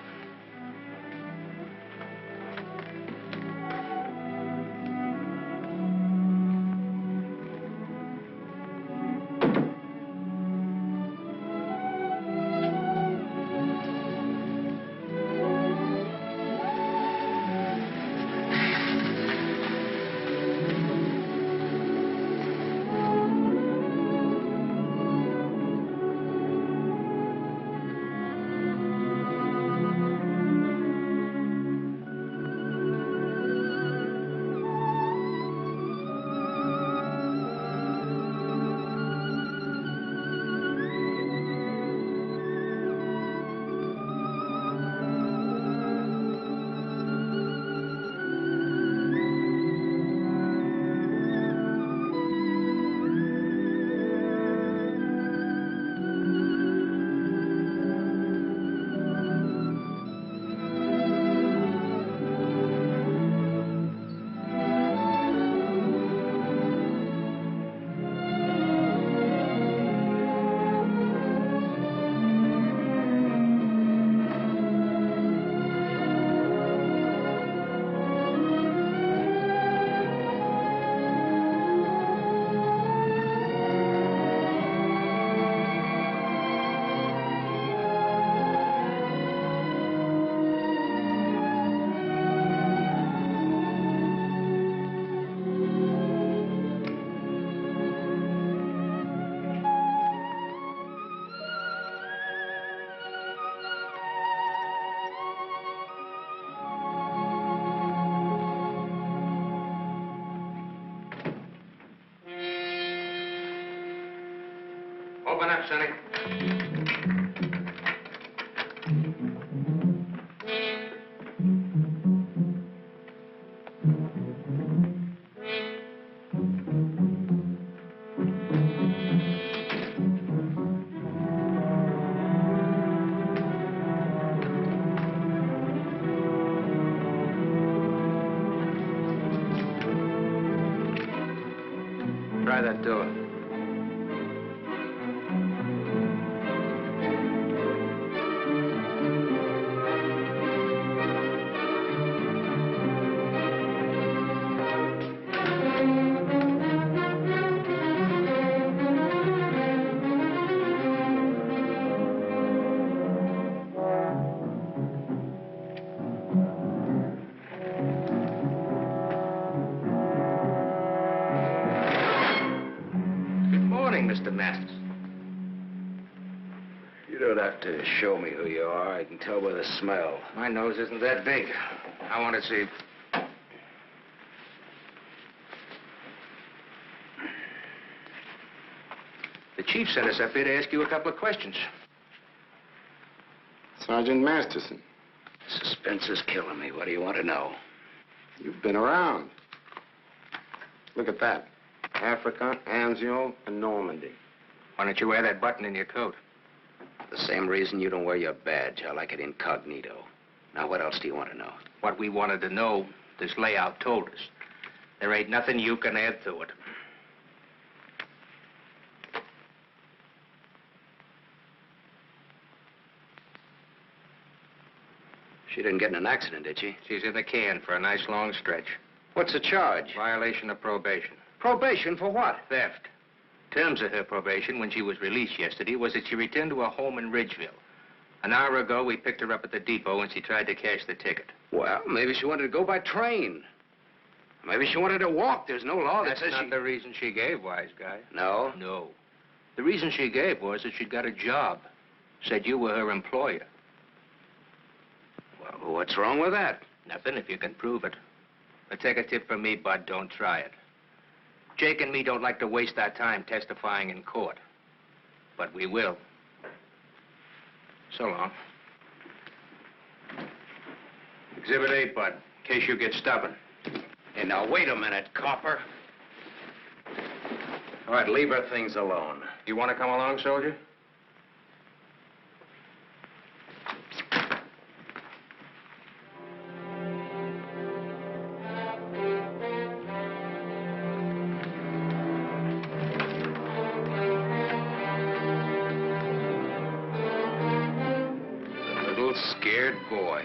[SPEAKER 9] Open up, Sonny. Try that door. Mr. Masters.
[SPEAKER 3] You don't have to show me who you are. I can tell by the smell.
[SPEAKER 9] My nose isn't that big. I want to see. The chief sent us up here to ask you a couple of questions.
[SPEAKER 13] Sergeant Masterson.
[SPEAKER 3] Suspense is killing me. What do you want to know?
[SPEAKER 13] You've been around. Look at that. Africa, Anzio, and Normandy.
[SPEAKER 9] Why don't you wear that button in your coat?
[SPEAKER 3] The same reason you don't wear your badge. I like it incognito. Now, what else do you want to know?
[SPEAKER 9] What we wanted to know, this layout told us. There ain't nothing you can add to it.
[SPEAKER 3] She didn't get in an accident, did she?
[SPEAKER 9] She's in the can for a nice long stretch.
[SPEAKER 3] What's the charge?
[SPEAKER 9] Violation of probation.
[SPEAKER 3] Probation for what?
[SPEAKER 9] Theft. Terms of her probation when she was released yesterday was that she returned to a home in Ridgeville. An hour ago, we picked her up at the depot and she tried to cash the ticket.
[SPEAKER 3] Well, maybe she wanted to go by train. Maybe she wanted to walk. There's no law that
[SPEAKER 9] That's
[SPEAKER 3] says
[SPEAKER 9] not the reason she gave, wise guy.
[SPEAKER 3] No?
[SPEAKER 9] No. The reason she gave was that she'd got a job. Said you were her employer.
[SPEAKER 3] Well, what's wrong with that?
[SPEAKER 9] Nothing if you can prove it. But take a tip from me, Bud, don't try it. Jake and me don't like to waste our time testifying in court. But we will. So long. Exhibit 8, Bud, in case you get stubborn.
[SPEAKER 3] Hey, now, wait a minute, copper. All right, leave her things alone.
[SPEAKER 9] You want to come along, soldier?
[SPEAKER 3] Scared boy.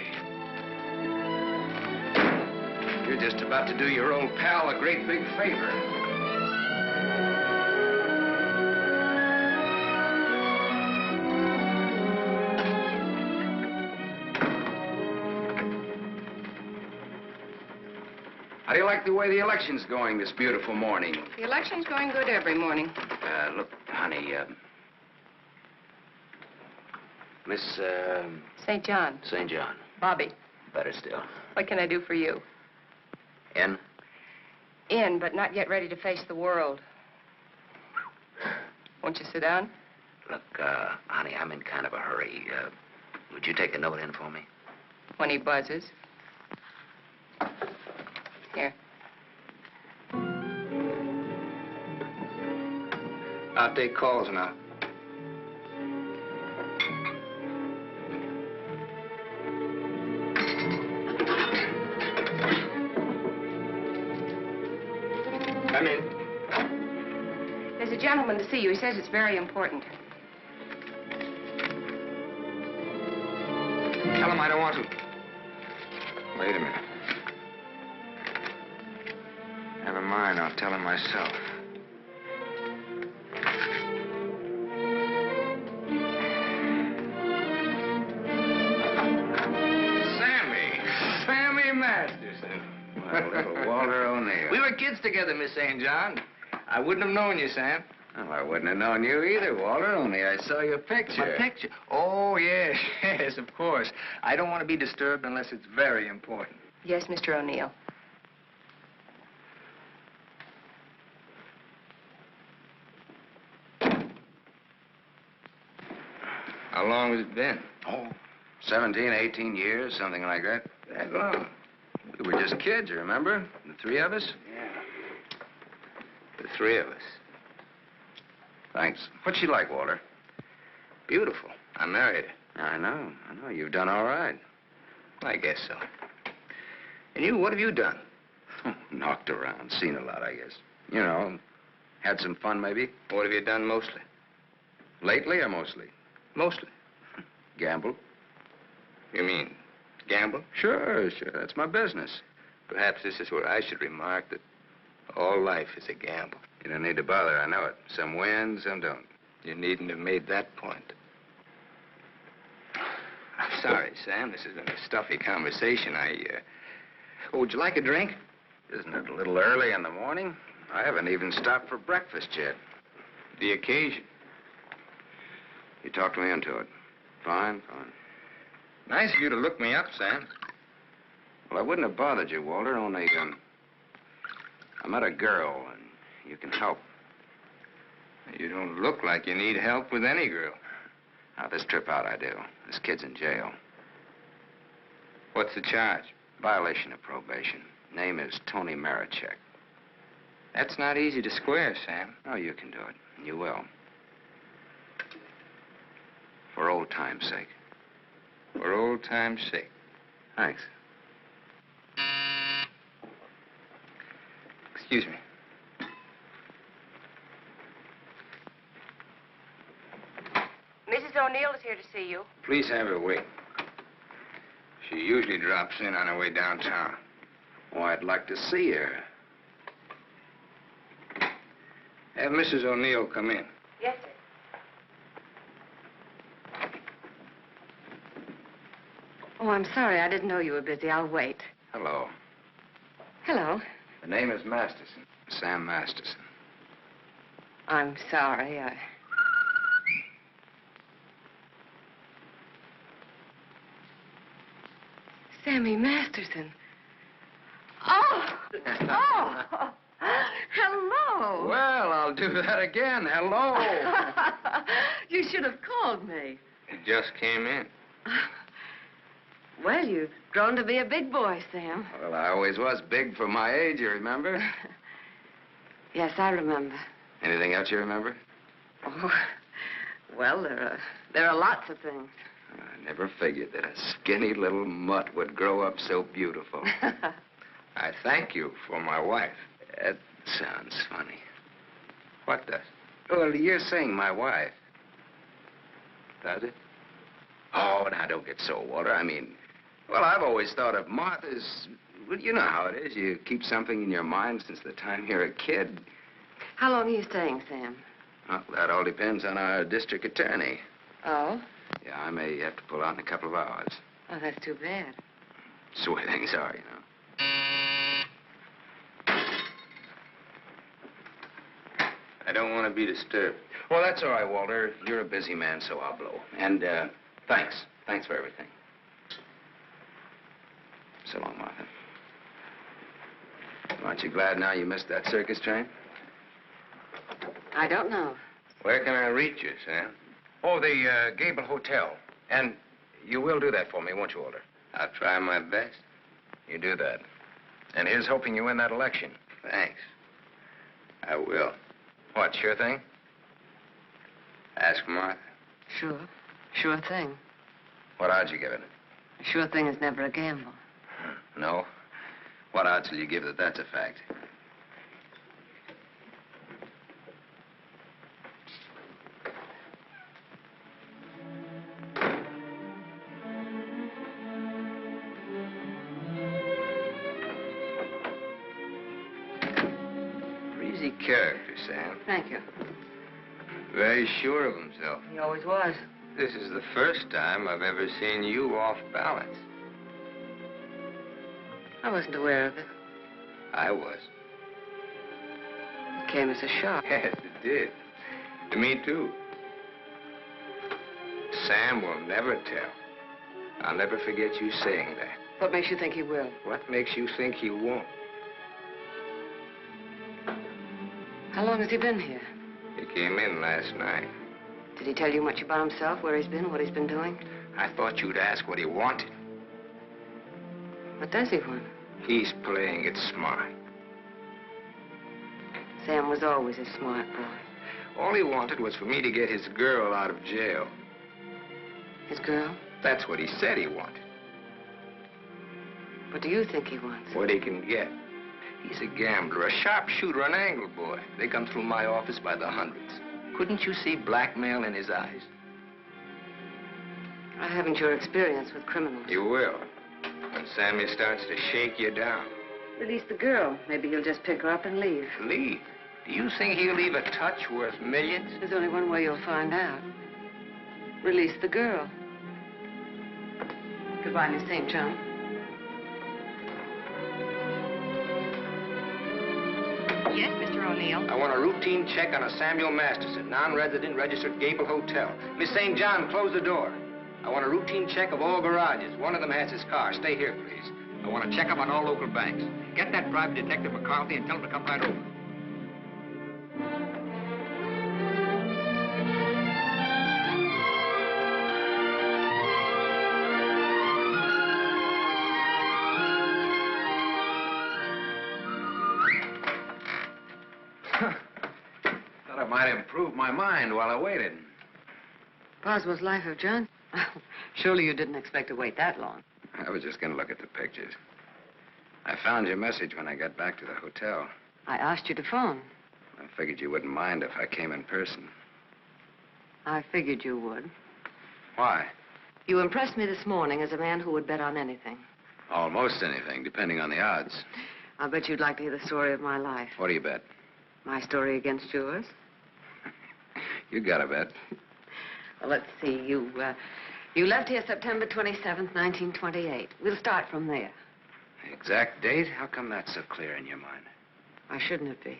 [SPEAKER 3] You're just about to do your old pal a great big favor. How do you like the way the election's going this beautiful morning?
[SPEAKER 11] The election's going good every morning.
[SPEAKER 3] Look, honey, Miss,
[SPEAKER 11] St. John.
[SPEAKER 3] St. John.
[SPEAKER 11] Bobby.
[SPEAKER 3] Better still.
[SPEAKER 11] What can I do for you?
[SPEAKER 3] In?
[SPEAKER 11] In, but not yet ready to face the world. Won't you sit down?
[SPEAKER 3] Look, honey, I'm in kind of a hurry. Would you take a note in for me?
[SPEAKER 11] When he buzzes. Here.
[SPEAKER 9] I'll take calls now. Come in.
[SPEAKER 11] There's a gentleman to see you. He says it's very important.
[SPEAKER 9] Tell him I don't want to.
[SPEAKER 13] Wait a minute. Never mind, I'll tell him myself.
[SPEAKER 9] Sammy Masterson.
[SPEAKER 3] Well, little Walter O'Neill.
[SPEAKER 9] We were kids together, Miss St. John. I wouldn't have known you, Sam.
[SPEAKER 3] Well, I wouldn't have known you either, Walter, only I saw your picture.
[SPEAKER 9] My picture? Oh, yes, yes, of course. I don't want to be disturbed unless it's very important.
[SPEAKER 11] Yes, Mr. O'Neill.
[SPEAKER 9] How long has it been?
[SPEAKER 3] Oh, 17, 18 years, something like that.
[SPEAKER 9] That long?
[SPEAKER 3] We were just kids, you remember? The three of us?
[SPEAKER 9] Yeah. The three of us.
[SPEAKER 3] Thanks. What's she like, Walter?
[SPEAKER 9] Beautiful. I married her.
[SPEAKER 3] I know. You've done all right.
[SPEAKER 9] I guess so. And you, what have you done?
[SPEAKER 3] Knocked around, seen a lot, I guess. You know, had some fun, maybe.
[SPEAKER 9] What have you done mostly?
[SPEAKER 3] Lately or mostly?
[SPEAKER 9] Mostly.
[SPEAKER 3] Gamble.
[SPEAKER 9] You mean gamble?
[SPEAKER 3] Sure. That's my business.
[SPEAKER 9] Perhaps this is where I should remark that all life is a gamble.
[SPEAKER 3] You don't need to bother, I know it. Some win, some don't.
[SPEAKER 9] You needn't have made that point. I'm sorry, Sam. This has been a stuffy conversation. Oh, would you like a drink?
[SPEAKER 3] Isn't it a little early in the morning? I haven't even stopped for breakfast yet.
[SPEAKER 9] The occasion.
[SPEAKER 3] You talked me into it. Fine.
[SPEAKER 9] Nice of you to look me up, Sam.
[SPEAKER 3] Well, I wouldn't have bothered you, Walter, only, I met a girl, and you can help.
[SPEAKER 9] You don't look like you need help with any girl.
[SPEAKER 3] Now, this trip out I do. This kid's in jail.
[SPEAKER 9] What's the charge?
[SPEAKER 3] Violation of probation. Name is Tony Marichek.
[SPEAKER 9] That's not easy to square, Sam.
[SPEAKER 3] Oh, you can do it. And you will. For old time's sake.
[SPEAKER 9] For old time's sake.
[SPEAKER 3] Thanks.
[SPEAKER 9] Excuse me.
[SPEAKER 11] Mrs. O'Neill is here to see you.
[SPEAKER 9] Please have her wait. She usually drops in on her way downtown.
[SPEAKER 3] Oh, I'd like to see her.
[SPEAKER 9] Have Mrs. O'Neill come in.
[SPEAKER 11] Yes, sir. Oh, I'm sorry. I didn't know you were busy. I'll wait.
[SPEAKER 3] Hello.
[SPEAKER 11] Hello.
[SPEAKER 3] The name is Masterson. Sam Masterson.
[SPEAKER 11] I'm sorry. Sammy Masterson. Oh! Hello!
[SPEAKER 3] Well, I'll do that again. Hello.
[SPEAKER 11] You should have called me.
[SPEAKER 9] He just came in.
[SPEAKER 11] Well, you've grown to be a big boy, Sam.
[SPEAKER 3] Well, I always was big for my age, you remember?
[SPEAKER 11] Yes, I remember.
[SPEAKER 3] Anything else you remember?
[SPEAKER 11] Oh, well, there are lots of things.
[SPEAKER 3] I never figured that a skinny little mutt would grow up so beautiful.
[SPEAKER 9] I thank you for my wife.
[SPEAKER 3] That sounds funny.
[SPEAKER 9] What does?
[SPEAKER 3] Well, you're saying my wife.
[SPEAKER 9] Does it?
[SPEAKER 3] Oh, now, don't get so, Walter. I mean, well, I've always thought of Martha's... Well, you know how it is. You keep something in your mind since the time you're a kid.
[SPEAKER 11] How long are you staying, Sam?
[SPEAKER 3] Well, that all depends on our district attorney.
[SPEAKER 11] Oh?
[SPEAKER 3] Yeah, I may have to pull out in a couple of hours.
[SPEAKER 11] Oh, that's too bad.
[SPEAKER 3] It's the way things are, you know.
[SPEAKER 9] I don't want to be disturbed.
[SPEAKER 3] Well, that's all right, Walter. You're a busy man, so I'll blow. And, thanks. Thanks for everything. So long, Martha. Aren't you glad now you missed that circus train?
[SPEAKER 11] I don't know.
[SPEAKER 9] Where can I reach you, Sam?
[SPEAKER 3] Oh, the, Gable Hotel. And you will do that for me, won't you, Walter?
[SPEAKER 9] I'll try my best.
[SPEAKER 3] You do that. And here's hoping you win that election.
[SPEAKER 9] Thanks. I will.
[SPEAKER 3] What, sure thing?
[SPEAKER 9] Ask Martha.
[SPEAKER 11] Sure. Sure thing.
[SPEAKER 3] What odds you give it?
[SPEAKER 11] A sure thing is never a gamble.
[SPEAKER 3] No? What odds will you give that that's a fact?
[SPEAKER 9] Breezy character, Sam.
[SPEAKER 11] Thank you.
[SPEAKER 9] Very sure of himself.
[SPEAKER 11] He always was.
[SPEAKER 9] This is the first time I've ever seen you off balance.
[SPEAKER 11] I wasn't aware of it.
[SPEAKER 9] I was.
[SPEAKER 11] It came as a shock.
[SPEAKER 9] Yes, it did. To me, too. Sam will never tell. I'll never forget you saying that.
[SPEAKER 11] What makes you think he will?
[SPEAKER 9] What makes you think he won't?
[SPEAKER 11] How long has he been here?
[SPEAKER 9] He came in last night.
[SPEAKER 11] Did he tell you much about himself, where he's been, what he's been doing?
[SPEAKER 9] I thought you'd ask what he wanted.
[SPEAKER 11] What does he want?
[SPEAKER 9] He's playing it smart.
[SPEAKER 11] Sam was always a smart boy.
[SPEAKER 9] All he wanted was for me to get his girl out of jail.
[SPEAKER 11] His girl?
[SPEAKER 9] That's what he said he wanted.
[SPEAKER 11] What do you think he wants?
[SPEAKER 9] What he can get. He's a gambler, a sharpshooter, an angle boy. They come through my office by the hundreds. Couldn't you see blackmail in his eyes?
[SPEAKER 11] I haven't your experience with criminals.
[SPEAKER 9] You will. When Sammy starts to shake you down.
[SPEAKER 11] Release the girl. Maybe he'll just pick her up and leave.
[SPEAKER 9] Leave? Do you think he'll leave a touch worth millions?
[SPEAKER 11] There's only one way you'll find out. Release the girl. Goodbye, Miss St. John.
[SPEAKER 6] Yes, Mr. O'Neill.
[SPEAKER 9] I want a routine check on a Samuel Masterson, non-resident, registered Gable Hotel. Miss St. John, close the door. I want a routine check of all garages. One of them has his car. Stay here, please. I want to check up on all local banks. Get that private detective McCarthy and tell him to come right over.
[SPEAKER 3] Thought I might improve my mind while I waited.
[SPEAKER 11] Boswell's Life of John? Surely you didn't expect to wait that long.
[SPEAKER 3] I was just going to look at the pictures. I found your message when I got back to the hotel.
[SPEAKER 11] I asked you to phone.
[SPEAKER 3] I figured you wouldn't mind if I came in person.
[SPEAKER 11] I figured you would.
[SPEAKER 3] Why?
[SPEAKER 11] You impressed me this morning as a man who would bet on anything.
[SPEAKER 3] Almost anything, depending on the odds.
[SPEAKER 11] I'll bet you'd like to hear the story of my life.
[SPEAKER 3] What do you bet?
[SPEAKER 11] My story against yours.
[SPEAKER 3] You got a bet.
[SPEAKER 11] Well, let's see. You left here September 27th, 1928. We'll start from there.
[SPEAKER 3] The exact date? How come that's so clear in your mind?
[SPEAKER 11] Why shouldn't it be?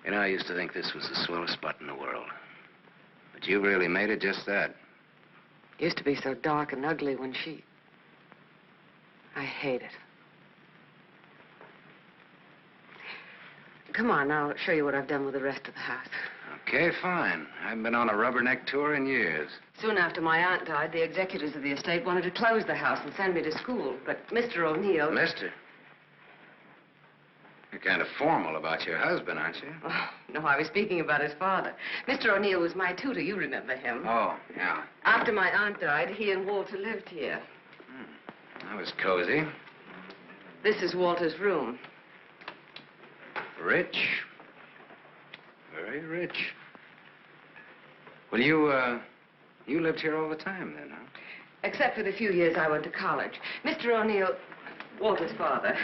[SPEAKER 3] You know, I used to think this was the swellest spot in the world. But you really made it just that.
[SPEAKER 11] It used to be so dark and ugly when I hate it. Come on, I'll show you what I've done with the rest of the house.
[SPEAKER 3] Okay, fine. I haven't been on a rubberneck tour in years.
[SPEAKER 11] Soon after my aunt died, the executors of the estate wanted to close the house and send me to school. But Mr. O'Neill...
[SPEAKER 3] Mister? You're kind of formal about your husband, aren't you?
[SPEAKER 11] Oh, no, I was speaking about his father. Mr. O'Neill was my tutor. You remember him.
[SPEAKER 3] Oh, yeah.
[SPEAKER 11] After my aunt died, he and Walter lived here.
[SPEAKER 3] That was cozy.
[SPEAKER 11] This is Walter's room.
[SPEAKER 3] Rich. Very rich. Well, you lived here all the time then, huh?
[SPEAKER 11] Except for the few years I went to college. Mr. O'Neill, Walter's father.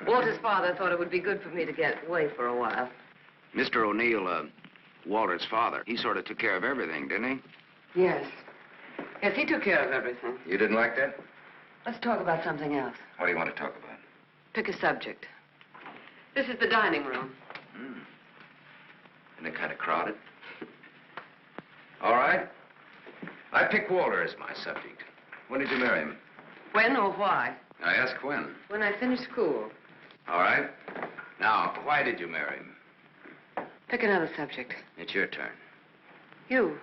[SPEAKER 11] Walter's father thought it would be good for me to get away for a while.
[SPEAKER 3] Mr. O'Neill, Walter's father, he sort of took care of everything, didn't he?
[SPEAKER 11] Yes. Yes, he took care of everything.
[SPEAKER 3] You didn't like that?
[SPEAKER 11] Let's talk about something else.
[SPEAKER 3] What do you want to talk about?
[SPEAKER 11] Pick a subject. This is the dining room.
[SPEAKER 3] Isn't it kind of crowded? All right. I pick Walter as my subject. When did you marry him?
[SPEAKER 11] When or why?
[SPEAKER 3] I ask when.
[SPEAKER 11] When I finished school.
[SPEAKER 3] All right. Now, why did you marry him?
[SPEAKER 11] Pick another subject.
[SPEAKER 3] It's your turn.
[SPEAKER 11] You.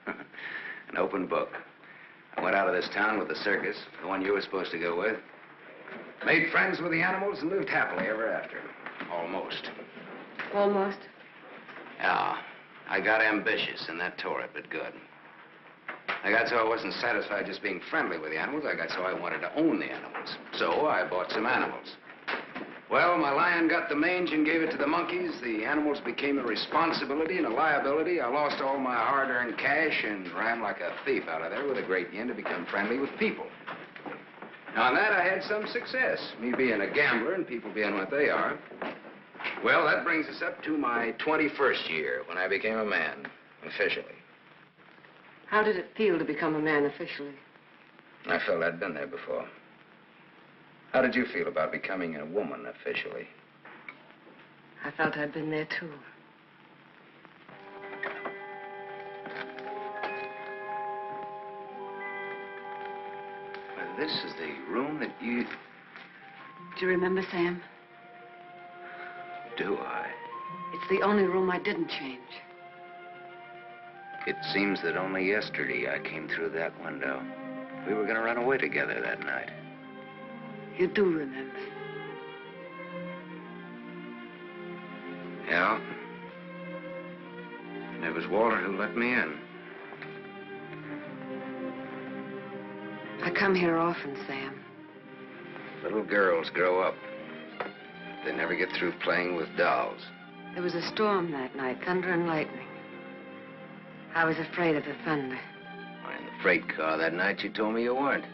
[SPEAKER 3] An open book. I went out of this town with the circus, the one you were supposed to go with. Made friends with the animals and lived happily ever after. Almost.
[SPEAKER 11] Almost?
[SPEAKER 3] Yeah. I got ambitious, and that tore it, but good. I got so I wasn't satisfied just being friendly with the animals. I got so I wanted to own the animals. So I bought some animals. Well, my lion got the mange and gave it to the monkeys. The animals became a responsibility and a liability. I lost all my hard-earned cash and ran like a thief out of there with a great yen to become friendly with people. Now, on that, I had some success, me being a gambler and people being what they are. Well, that brings us up to my 21st year, when I became a man, officially.
[SPEAKER 11] How did it feel to become a man officially?
[SPEAKER 3] I felt I'd been there before. How did you feel about becoming a woman officially?
[SPEAKER 11] I felt I'd been there, too.
[SPEAKER 3] Well, this is the room that you...
[SPEAKER 11] Do you remember, Sam?
[SPEAKER 3] Do I?
[SPEAKER 11] It's the only room I didn't change.
[SPEAKER 9] It seems that only yesterday I came through that window. We were going to run away together that night.
[SPEAKER 11] You do remember.
[SPEAKER 9] Yeah. And it was Walter who let me in.
[SPEAKER 11] I come here often, Sam.
[SPEAKER 9] Little girls grow up. They never get through playing with dolls.
[SPEAKER 11] There was a storm that night, thunder and lightning. I was afraid of the thunder.
[SPEAKER 9] Why, in the freight car that night, you told me you weren't.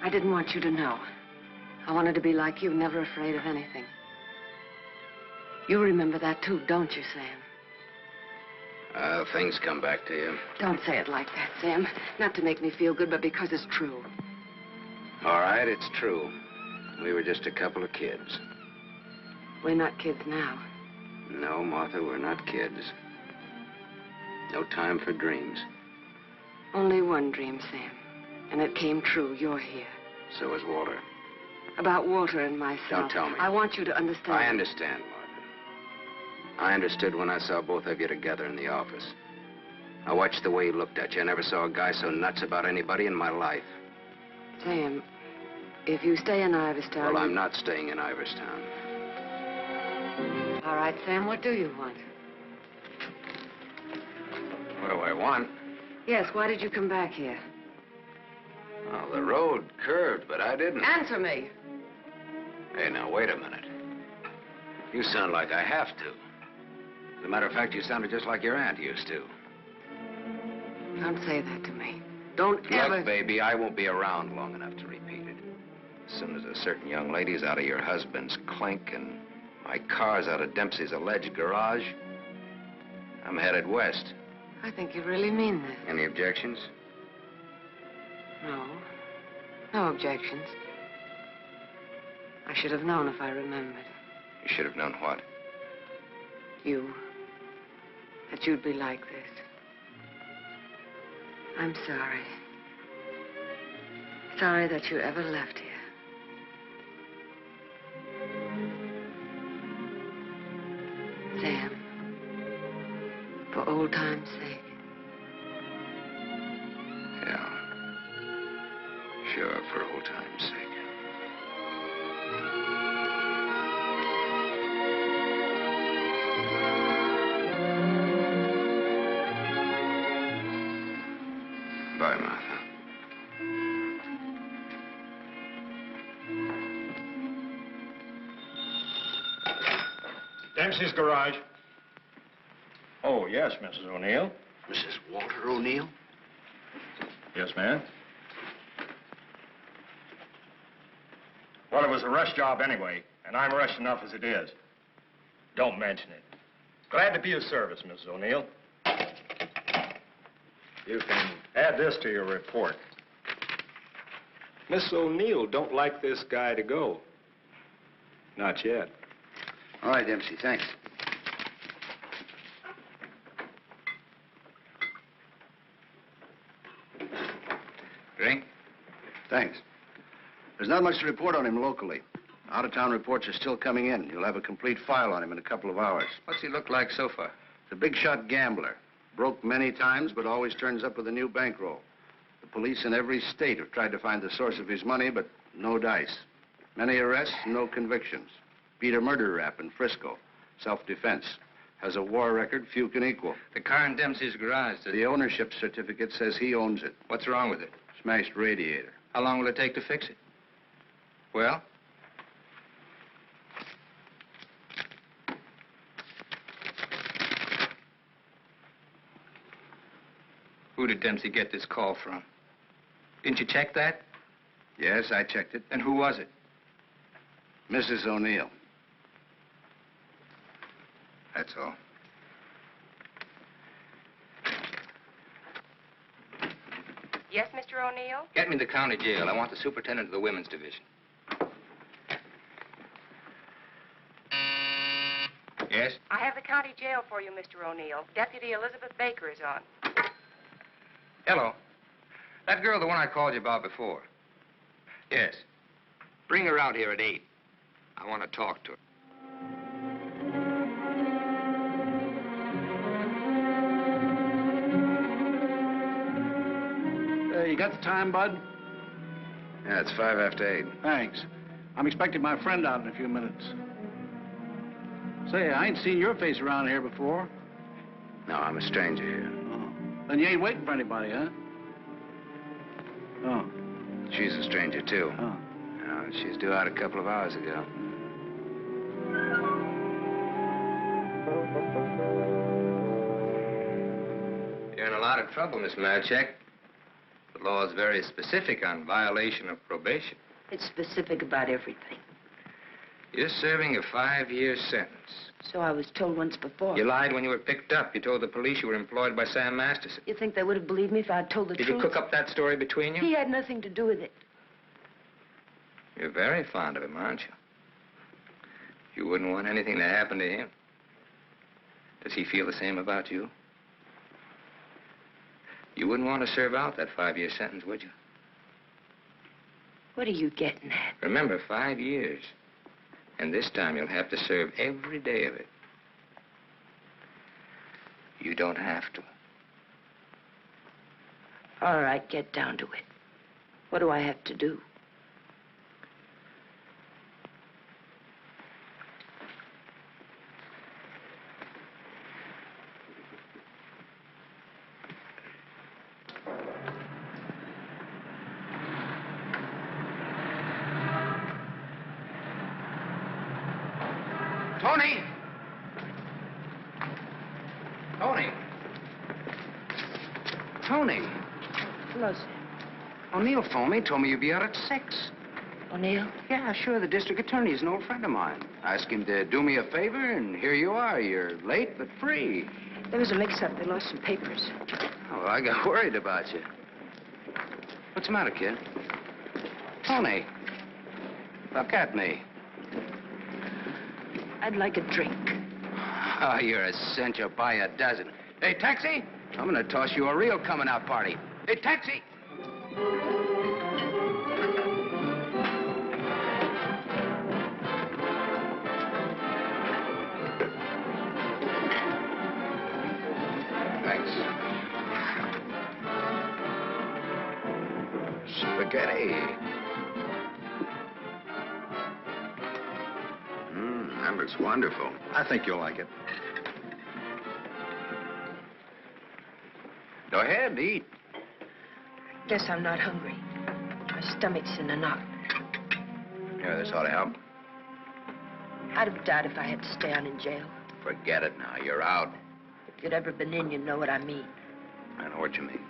[SPEAKER 11] I didn't want you to know. I wanted to be like you, never afraid of anything. You remember that too, don't you, Sam?
[SPEAKER 9] Things come back to you.
[SPEAKER 11] Don't say it like that, Sam. Not to make me feel good, but because it's true.
[SPEAKER 9] All right, it's true. We were just a couple of kids.
[SPEAKER 11] We're not kids now.
[SPEAKER 9] No, Martha, we're not kids. No time for dreams.
[SPEAKER 11] Only one dream, Sam. And it came true. You're here.
[SPEAKER 9] So is Walter.
[SPEAKER 11] About Walter and myself.
[SPEAKER 9] Don't tell me.
[SPEAKER 11] I want you to understand.
[SPEAKER 9] I understand, Martha. I understood when I saw both of you together in the office. I watched the way he looked at you. I never saw a guy so nuts about anybody in my life.
[SPEAKER 11] Sam, if you stay in Iverstown...
[SPEAKER 9] Well, I'm not staying in Iverstown.
[SPEAKER 11] All right, Sam, what do you want?
[SPEAKER 9] What do I want?
[SPEAKER 11] Yes, why did you come back here?
[SPEAKER 9] Oh, the road curved, but I didn't.
[SPEAKER 11] Answer me.
[SPEAKER 9] Hey, now, wait a minute. You sound like I have to. As a matter of fact, you sounded just like your aunt used to.
[SPEAKER 11] Don't say that to me. Don't ever...
[SPEAKER 9] Look, baby, I won't be around long enough to repeat it. As soon as a certain young lady's out of your husband's clink and my car's out of Dempsey's alleged garage, I'm headed west.
[SPEAKER 11] I think you really mean that.
[SPEAKER 9] Any objections?
[SPEAKER 11] No. No objections. I should have known if I remembered.
[SPEAKER 9] You should have known what?
[SPEAKER 11] You. That you'd be like this. I'm sorry. Sorry that you ever left here. Sam, for old time's sake.
[SPEAKER 9] Yeah. Sure, for old time's sake. Bye, Martha.
[SPEAKER 5] Dempsey's garage. Oh, yes, Mrs. O'Neill.
[SPEAKER 12] Mrs. Walter O'Neill?
[SPEAKER 5] Yes, ma'am. Well, it was a rush job anyway, and I'm rushed enough as it is. Don't mention it. Glad to be of service, Mrs. O'Neill. You can add this to your report. Miss O'Neill don't like this guy to go. Not yet.
[SPEAKER 3] All right, Dempsey, thanks.
[SPEAKER 9] Drink?
[SPEAKER 3] Thanks. There's not much to report on him locally. Out-of-town reports are still coming in. You'll have a complete file on him in a couple of hours.
[SPEAKER 9] What's he look like so far?
[SPEAKER 3] He's a big-shot gambler. Broke many times, but always turns up with a new bankroll. The police in every state have tried to find the source of his money, but no dice. Many arrests, no convictions. Beat a murder rap in Frisco. Self-defense. Has a war record few can equal.
[SPEAKER 9] The car in Dempsey's garage.
[SPEAKER 3] The ownership certificate says he owns it.
[SPEAKER 9] What's wrong with it?
[SPEAKER 3] Smashed radiator.
[SPEAKER 9] How long will it take to fix it? Well? Who did Dempsey get this call from? Didn't you check that?
[SPEAKER 3] Yes, I checked it.
[SPEAKER 9] And who was it?
[SPEAKER 3] Mrs. O'Neill.
[SPEAKER 9] That's all.
[SPEAKER 14] Yes, Mr. O'Neill?
[SPEAKER 9] Get me to the county jail. I want the superintendent of the women's division. Yes?
[SPEAKER 14] I have the county jail for you, Mr. O'Neill. Deputy Elizabeth Baker is on.
[SPEAKER 9] Hello. That girl, the one I called you about before. Yes. Bring her out here at 8. I want to talk to her.
[SPEAKER 15] got the time, Bud?
[SPEAKER 3] Yeah, it's 5 after 8.
[SPEAKER 15] Thanks. I'm expecting my friend out in a few minutes. Say, I ain't seen your face around here before.
[SPEAKER 3] No, I'm a stranger here.
[SPEAKER 15] Oh. Then you ain't waiting for anybody, huh? Oh.
[SPEAKER 3] She's a stranger, too.
[SPEAKER 15] Oh.
[SPEAKER 3] She's due out a couple of hours ago.
[SPEAKER 9] You're in a lot of trouble, Miss Marchek. The law is very specific on violation of probation.
[SPEAKER 6] It's specific about everything.
[SPEAKER 9] You're serving a 5-year sentence.
[SPEAKER 6] So I was told once before.
[SPEAKER 9] You lied when you were picked up. You told the police you were employed by Sam Masterson.
[SPEAKER 6] You think they would have believed me if I'd told the
[SPEAKER 9] Did
[SPEAKER 6] truth?
[SPEAKER 9] you cook up that story between you?
[SPEAKER 6] He had nothing to do with it.
[SPEAKER 9] You're very fond of him, aren't you? You wouldn't want anything to happen to him. Does he feel the same about you? You wouldn't want to serve out that 5-year sentence, would you?
[SPEAKER 6] What are you getting at?
[SPEAKER 9] Remember, 5 years. And this time you'll have to serve every day of it. You don't have to.
[SPEAKER 6] All right, get down to it. What do I have to do?
[SPEAKER 3] Tony! Tony! Tony!
[SPEAKER 6] Hello, sir.
[SPEAKER 3] O'Neill phoned me, told me you'd be out at 6.
[SPEAKER 6] O'Neill?
[SPEAKER 3] Yeah, sure. The district attorney's an old friend of mine. I asked him to do me a favor, and here you are. You're late, but free.
[SPEAKER 6] There was a mix-up. They lost some papers.
[SPEAKER 3] Oh, I got worried about you. What's the matter, kid? Tony, look at me.
[SPEAKER 6] I'd like a drink.
[SPEAKER 3] Oh, you're a cinch. You'll buy a dozen. Hey, taxi! I'm gonna toss you a real coming-out party. Hey, taxi! Thanks. Spaghetti. That looks wonderful.
[SPEAKER 13] I think you'll like it.
[SPEAKER 3] Go ahead, eat.
[SPEAKER 6] Guess I'm not hungry. My stomach's in a knot.
[SPEAKER 3] Here, this ought to help.
[SPEAKER 6] I'd have died if I had to stay on in jail.
[SPEAKER 3] Forget it now. You're out.
[SPEAKER 6] If you'd ever been in, you'd know what I mean.
[SPEAKER 3] I know what you mean.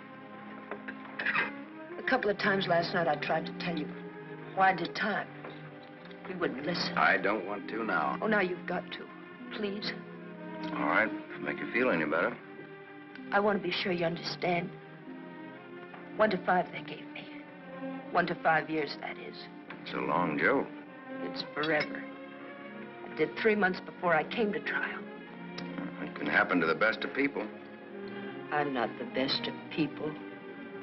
[SPEAKER 6] A couple of times last night I tried to tell you. Why did time? You wouldn't listen.
[SPEAKER 3] I don't want to now.
[SPEAKER 6] Oh, now you've got to. Please.
[SPEAKER 3] All right, if make you feel any better.
[SPEAKER 6] I want to be sure you understand. 1 to 5 they gave me. 1 to 5 years, that is.
[SPEAKER 3] It's a long joke.
[SPEAKER 6] It's forever. I did 3 months before I came to trial.
[SPEAKER 3] It can happen to the best of people.
[SPEAKER 6] I'm not the best of people.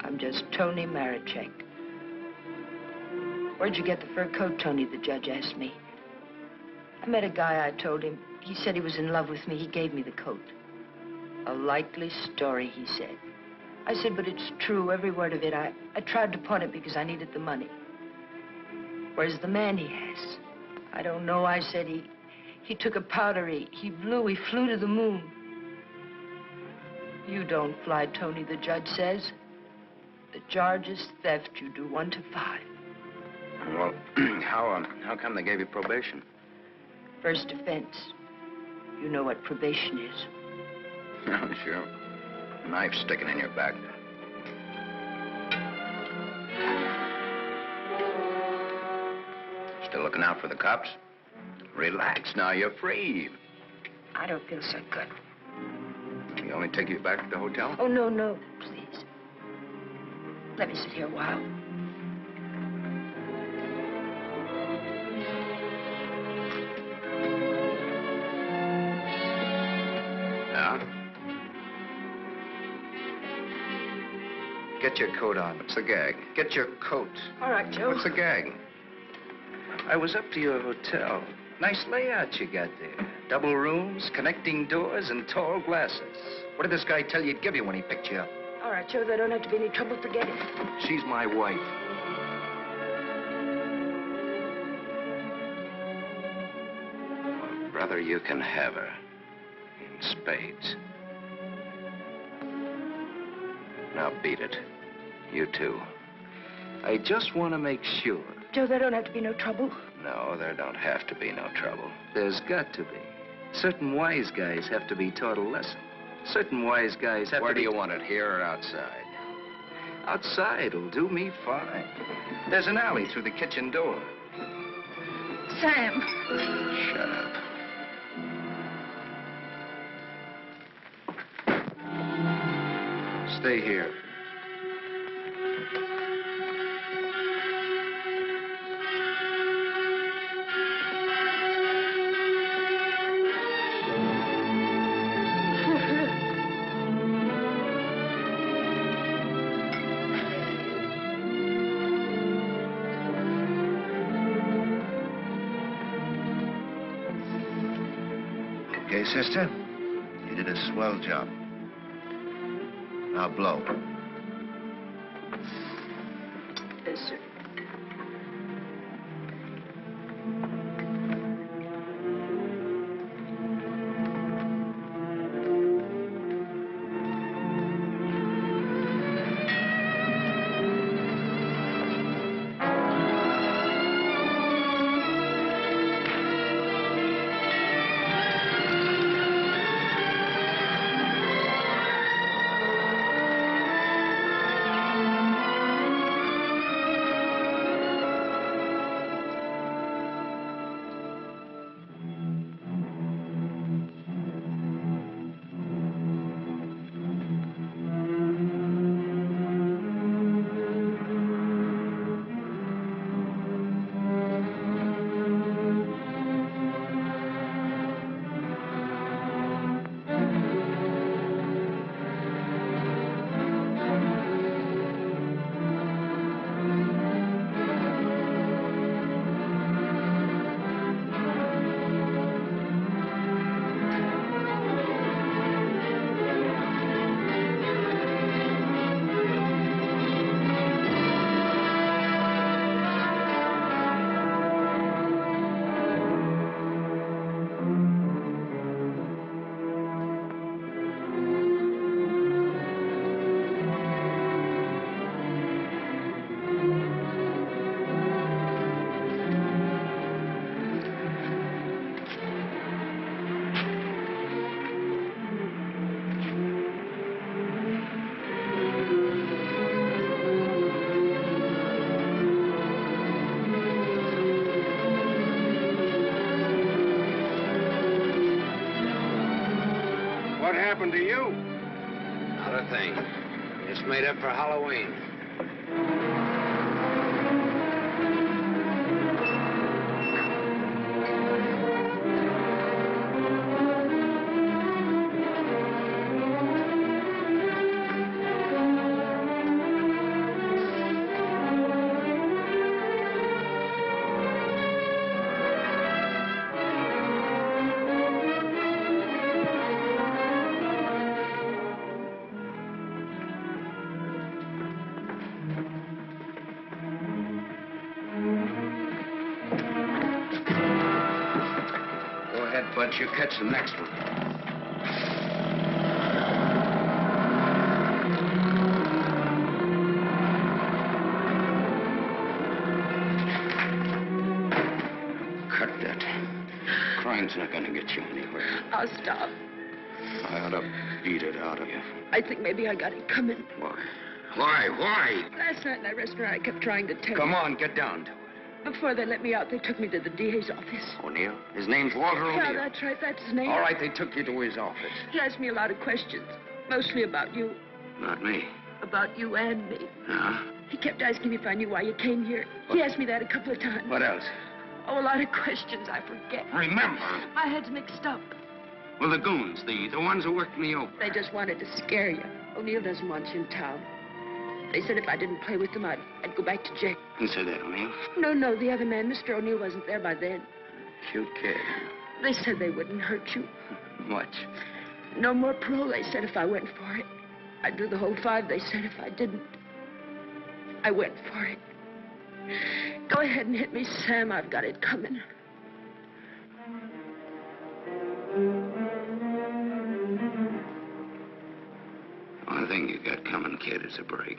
[SPEAKER 6] I'm just Tony Marichek. Where'd you get the fur coat, Tony? The judge asked me. I met a guy, I told him. He said he was in love with me. He gave me the coat. A likely story, he said. I said, but it's true, every word of it. I tried to pawn it because I needed the money. Where's the man he has? I don't know, I said. He took a powder, he flew to the moon. You don't fly, Tony, the judge says. The charge is theft. You do 1 to 5.
[SPEAKER 3] Well, how come they gave you probation?
[SPEAKER 6] First offense. You know what probation is.
[SPEAKER 3] Oh, sure. A knife sticking in your back. Still looking out for the cops? Relax now, you're free.
[SPEAKER 6] I don't feel so good.
[SPEAKER 3] You only take you back to the hotel?
[SPEAKER 6] Oh, no, please. Let me sit here a while.
[SPEAKER 3] Get your coat on. What's the gag? Get your coat.
[SPEAKER 6] All right, Joe.
[SPEAKER 3] What's the gag? I was up to your hotel. Nice layout you got there. Double rooms, connecting doors, and tall glasses. What did this guy tell you he'd give you when he picked you up?
[SPEAKER 6] All
[SPEAKER 2] right, Joe. There don't have to be any trouble. Forget it.
[SPEAKER 9] She's my wife. Well, brother, you can have her. In spades. Now beat it. You too. I just want to make sure.
[SPEAKER 2] Joe, there don't have to be no trouble.
[SPEAKER 9] No, there don't have to be no trouble. There's got to be. Certain wise guys have to be taught a lesson. Certain wise guys have to be... Where do you want it, here or outside? Outside will do me fine. There's an alley through the kitchen door.
[SPEAKER 2] Sam.
[SPEAKER 9] Shut up. Stay here.
[SPEAKER 16] Okay, sister? You did a swell job. Now blow.
[SPEAKER 2] Yes, sir.
[SPEAKER 9] What happened to you? Not a thing. Just made up for Halloween. But you catch the next one. Cut that. Crime's not gonna get you anywhere.
[SPEAKER 2] I'll stop.
[SPEAKER 9] I ought to beat it out of you.
[SPEAKER 2] I think maybe I got it coming.
[SPEAKER 9] Why? Why?
[SPEAKER 2] Last night in that restaurant, I kept trying to tell you.
[SPEAKER 9] Come on, get down to it.
[SPEAKER 2] Before they let me out, they took me to the DA's office.
[SPEAKER 9] O'Neill? His name's Walter O'Neill.
[SPEAKER 2] Yeah, that's right. That's his name.
[SPEAKER 9] All right, they took you to his office.
[SPEAKER 2] He asked me a lot of questions, mostly about you.
[SPEAKER 9] Not me.
[SPEAKER 2] About you and me.
[SPEAKER 9] Huh?
[SPEAKER 2] He kept asking me if I knew why you came here. He asked me that a couple of times.
[SPEAKER 9] What else?
[SPEAKER 2] Oh, a lot of questions I forget.
[SPEAKER 9] Remember.
[SPEAKER 2] My head's mixed up.
[SPEAKER 9] Well, the goons, the ones who worked me over.
[SPEAKER 2] They just wanted to scare you. O'Neill doesn't want you in town. They said if I didn't play with them, I'd go back to jail.
[SPEAKER 9] Who said that, O'Neill?
[SPEAKER 2] No, the other man. Mr. O'Neill wasn't there by then.
[SPEAKER 9] Cute kid.
[SPEAKER 2] They said they wouldn't hurt you.
[SPEAKER 9] Much.
[SPEAKER 2] No more parole, they said, if I went for it.
[SPEAKER 7] I'd do the whole 5 they said if I didn't. I went for it. Go ahead and hit me, Sam. I've got it coming.
[SPEAKER 3] One thing you got coming, kid, is a break.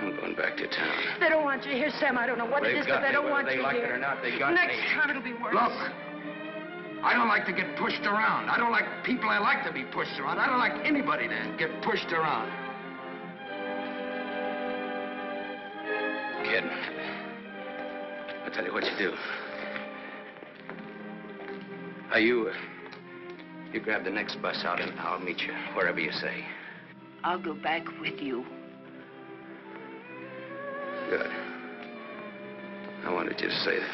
[SPEAKER 3] I'm going back to town.
[SPEAKER 7] They don't want you here, Sam. I don't know what it is, but they don't want you here.
[SPEAKER 9] Whether they like it or not, they got me.
[SPEAKER 7] Next time it'll be worse.
[SPEAKER 3] Look, I don't like to get pushed around. I don't like people I like to be pushed around. I don't like anybody to get pushed around. Kid, I'll tell you what you do. You grab the next bus out and I'll meet you wherever you say.
[SPEAKER 7] I'll go back with you.
[SPEAKER 3] Good. I wanted you to say that.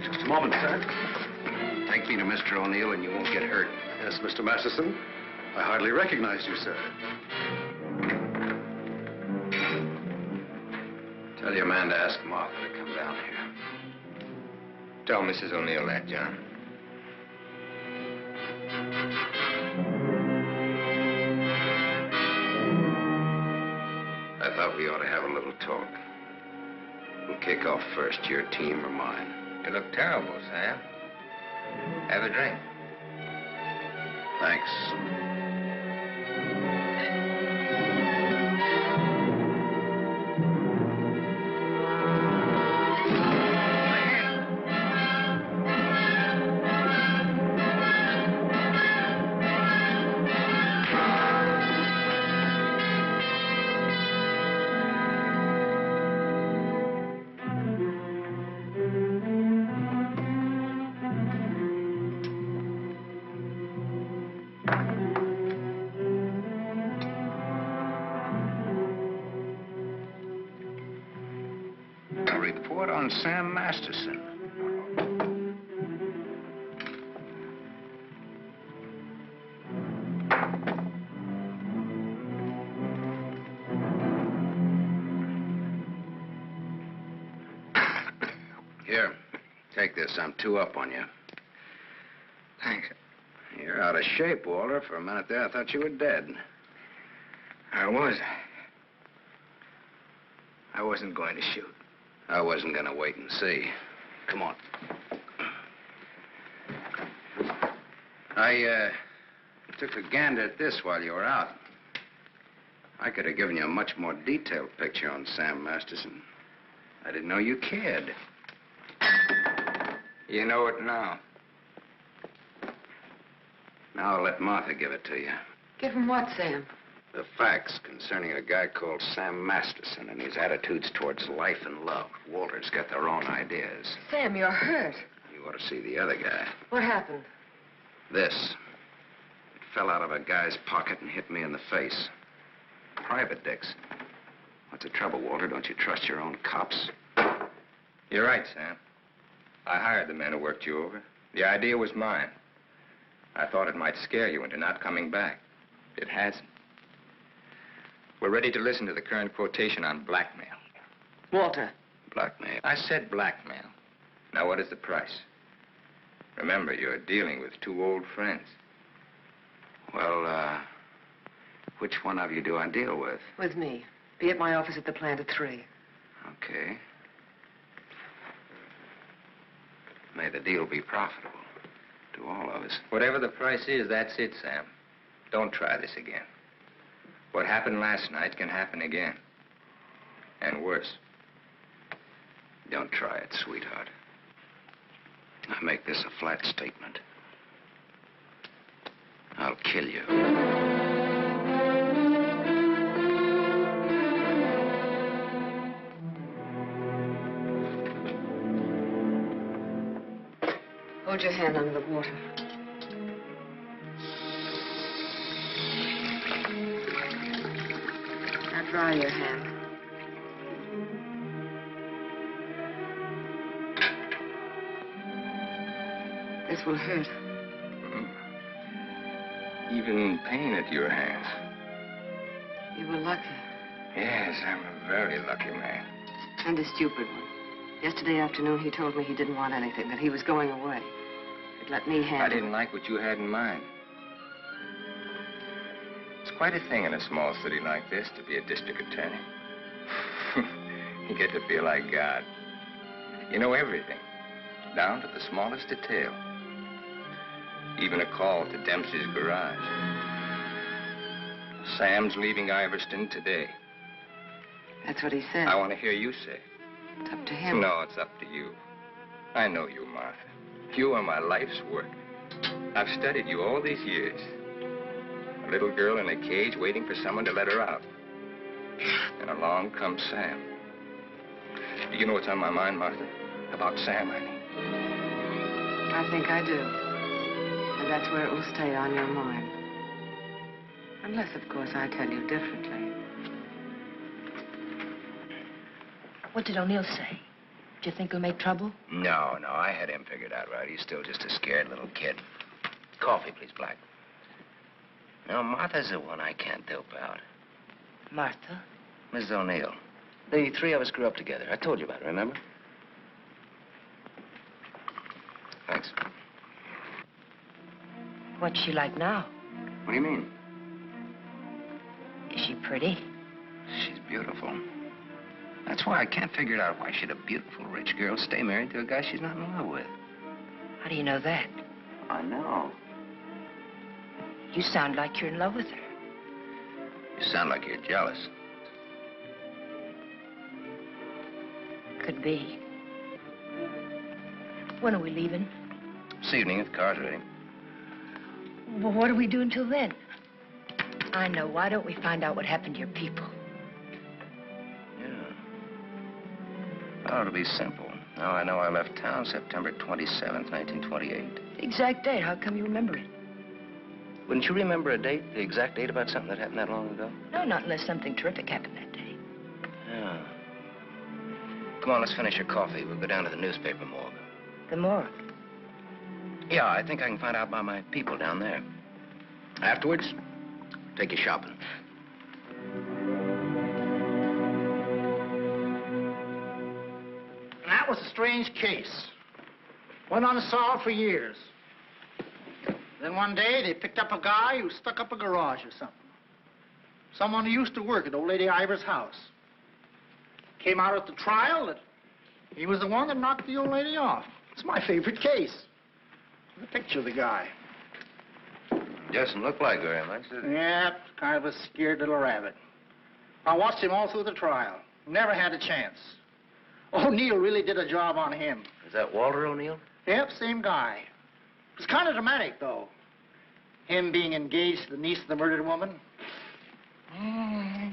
[SPEAKER 15] Just a moment, sir.
[SPEAKER 3] Take me to Mr. O'Neill and you won't get hurt.
[SPEAKER 15] Yes, Mr. Masterson. I hardly recognize you, sir.
[SPEAKER 3] Tell your man to ask Martha to come down here.
[SPEAKER 9] Tell Mrs. O'Neill that, John.
[SPEAKER 3] I thought we ought to have a little talk. We'll kick off first, your team or mine.
[SPEAKER 9] You look terrible, Sam. Have a drink.
[SPEAKER 3] Thanks. A report on Sam Masterson. Here, take this. I'm 2 up on you.
[SPEAKER 9] Thanks.
[SPEAKER 3] You're out of shape, Walter. For a minute there, I thought you were dead.
[SPEAKER 9] I was. I wasn't going to shoot.
[SPEAKER 3] I wasn't going to wait and see. Come on. I took a gander at this while you were out. I could have given you a much more detailed picture on Sam Masterson. I didn't know you cared.
[SPEAKER 9] You know it now.
[SPEAKER 3] Now I'll let Martha give it to you.
[SPEAKER 11] Give him what, Sam?
[SPEAKER 3] The facts concerning a guy called Sam Masterson and his attitudes towards life and love. Walter's got their own ideas.
[SPEAKER 11] Sam, you're hurt.
[SPEAKER 3] You ought to see the other guy.
[SPEAKER 11] What happened?
[SPEAKER 3] This. It fell out of a guy's pocket and hit me in the face. Private dicks. What's the trouble, Walter? Don't you trust your own cops?
[SPEAKER 9] You're right, Sam. I hired the men who worked you over. The idea was mine. I thought it might scare you into not coming back. It hasn't. We're ready to listen to the current quotation on blackmail.
[SPEAKER 11] Walter.
[SPEAKER 3] Blackmail?
[SPEAKER 9] I said blackmail. Now, what is the price? Remember, you're dealing with 2 old friends.
[SPEAKER 3] Well, which one of you do I deal with?
[SPEAKER 11] With me. Be at my office at the plant at 3.
[SPEAKER 3] Okay. May the deal be profitable to all of us.
[SPEAKER 9] Whatever the price is, that's it, Sam. Don't try this again. What happened last night can happen again. And worse.
[SPEAKER 3] Don't try it, sweetheart. I make this a flat statement. I'll kill you.
[SPEAKER 11] Hold your hand under the water. Now dry your hand. This will hurt.
[SPEAKER 9] Even pain at your hands.
[SPEAKER 11] You were lucky.
[SPEAKER 9] Yes, I'm a very lucky man.
[SPEAKER 11] And a stupid one. Yesterday afternoon, he told me he didn't want anything, that he was going away. He'd let me handle it.
[SPEAKER 9] I didn't like what you had in mind. It's quite a thing in a small city like this to be a district attorney. You get to feel like God. You know everything, down to the smallest detail. Even a call to Dempsey's garage. Sam's leaving Iverston today.
[SPEAKER 11] That's what he said.
[SPEAKER 9] I want to hear you say it.
[SPEAKER 11] It's up to him.
[SPEAKER 9] No, it's up to you. I know you, Martha. You are my life's work. I've studied you all these years. A little girl in a cage waiting for someone to let her out. And along comes Sam. Do you know what's on my mind, Martha? About Sam, I mean.
[SPEAKER 11] I think I do. And that's where it will stay on your mind. Unless, of course, I tell you differently.
[SPEAKER 2] What did O'Neill say? Do you think he'll make trouble?
[SPEAKER 3] No, I had him figured out right. He's still just a scared little kid. Coffee, please, Black. No, Martha's the one I can't dope out.
[SPEAKER 2] Martha?
[SPEAKER 3] Mrs. O'Neill. The three of us grew up together. I told you about it, remember? Thanks.
[SPEAKER 2] What's she like now?
[SPEAKER 3] What do you mean?
[SPEAKER 2] Is she pretty?
[SPEAKER 3] She's beautiful. That's why I can't figure it out. Why should a beautiful rich girl stay married to a guy she's not in love with?
[SPEAKER 2] How do you know that?
[SPEAKER 3] I know.
[SPEAKER 2] You sound like you're in love with her.
[SPEAKER 3] You sound like you're jealous.
[SPEAKER 2] Could be. When are we leaving?
[SPEAKER 3] This evening, if the car's ready.
[SPEAKER 2] Well, what do we do until then? I know. Why don't we find out what happened to your people?
[SPEAKER 3] Oh, it'll be simple. Now I know I left town September 27th, 1928.
[SPEAKER 2] The exact date. How come you remember it?
[SPEAKER 3] Wouldn't you remember a date, the exact date about something that happened that long ago?
[SPEAKER 2] No, not unless something terrific happened that day.
[SPEAKER 3] Yeah. Come on, let's finish your coffee. We'll go down to the newspaper morgue.
[SPEAKER 2] The morgue?
[SPEAKER 3] Yeah, I think I can find out about my people down there. Afterwards, take you shopping.
[SPEAKER 4] That was a strange case. Went unsolved for years. Then one day, they picked up a guy who stuck up a garage or something. Someone who used to work at old lady Ivers' house. Came out at the trial that he was the one that knocked the old lady off. It's my favorite case. The picture of the guy.
[SPEAKER 9] Doesn't look like very much, does it?
[SPEAKER 4] Yeah, kind of a scared little rabbit. I watched him all through the trial. Never had a chance. O'Neill really did a job on him.
[SPEAKER 3] Is that Walter O'Neill?
[SPEAKER 4] Yep, same guy. It was kind of dramatic, though. Him being engaged to the niece of the murdered woman.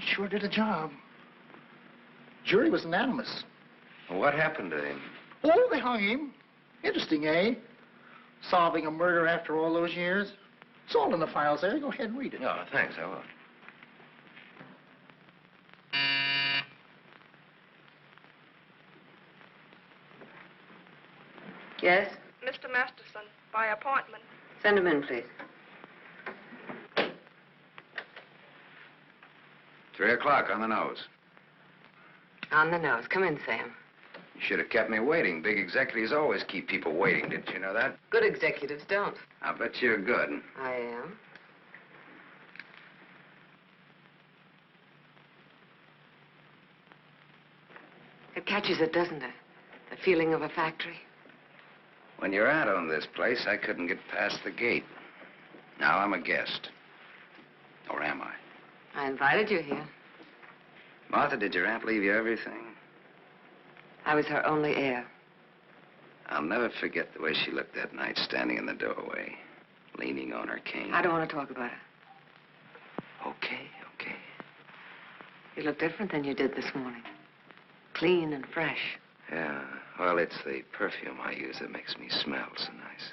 [SPEAKER 4] Sure did a job. Jury was unanimous.
[SPEAKER 9] Well, what happened to him?
[SPEAKER 4] Oh, they hung him. Interesting, eh? Solving a murder after all those years. It's all in the files there. Go ahead and read it.
[SPEAKER 9] No, thanks, I will.
[SPEAKER 11] Yes?
[SPEAKER 14] Mr. Masterson, by appointment.
[SPEAKER 11] Send him in, please.
[SPEAKER 3] 3 o'clock on the nose.
[SPEAKER 11] On the nose. Come in, Sam.
[SPEAKER 3] You should have kept me waiting. Big executives always keep people waiting. Didn't you know that?
[SPEAKER 11] Good executives don't.
[SPEAKER 3] I'll bet you're good.
[SPEAKER 11] I am. It catches it, doesn't it? The feeling of a factory.
[SPEAKER 3] When you're out on this place, I couldn't get past the gate. Now I'm a guest. Or am I?
[SPEAKER 11] I invited you here.
[SPEAKER 3] Martha, did your aunt leave you everything?
[SPEAKER 11] I was her only heir.
[SPEAKER 3] I'll never forget the way she looked that night standing in the doorway, leaning on her cane.
[SPEAKER 11] I don't want to talk about it.
[SPEAKER 3] Okay.
[SPEAKER 11] You look different than you did this morning. Clean and fresh.
[SPEAKER 3] Yeah, well, it's the perfume I use that makes me smell so nice.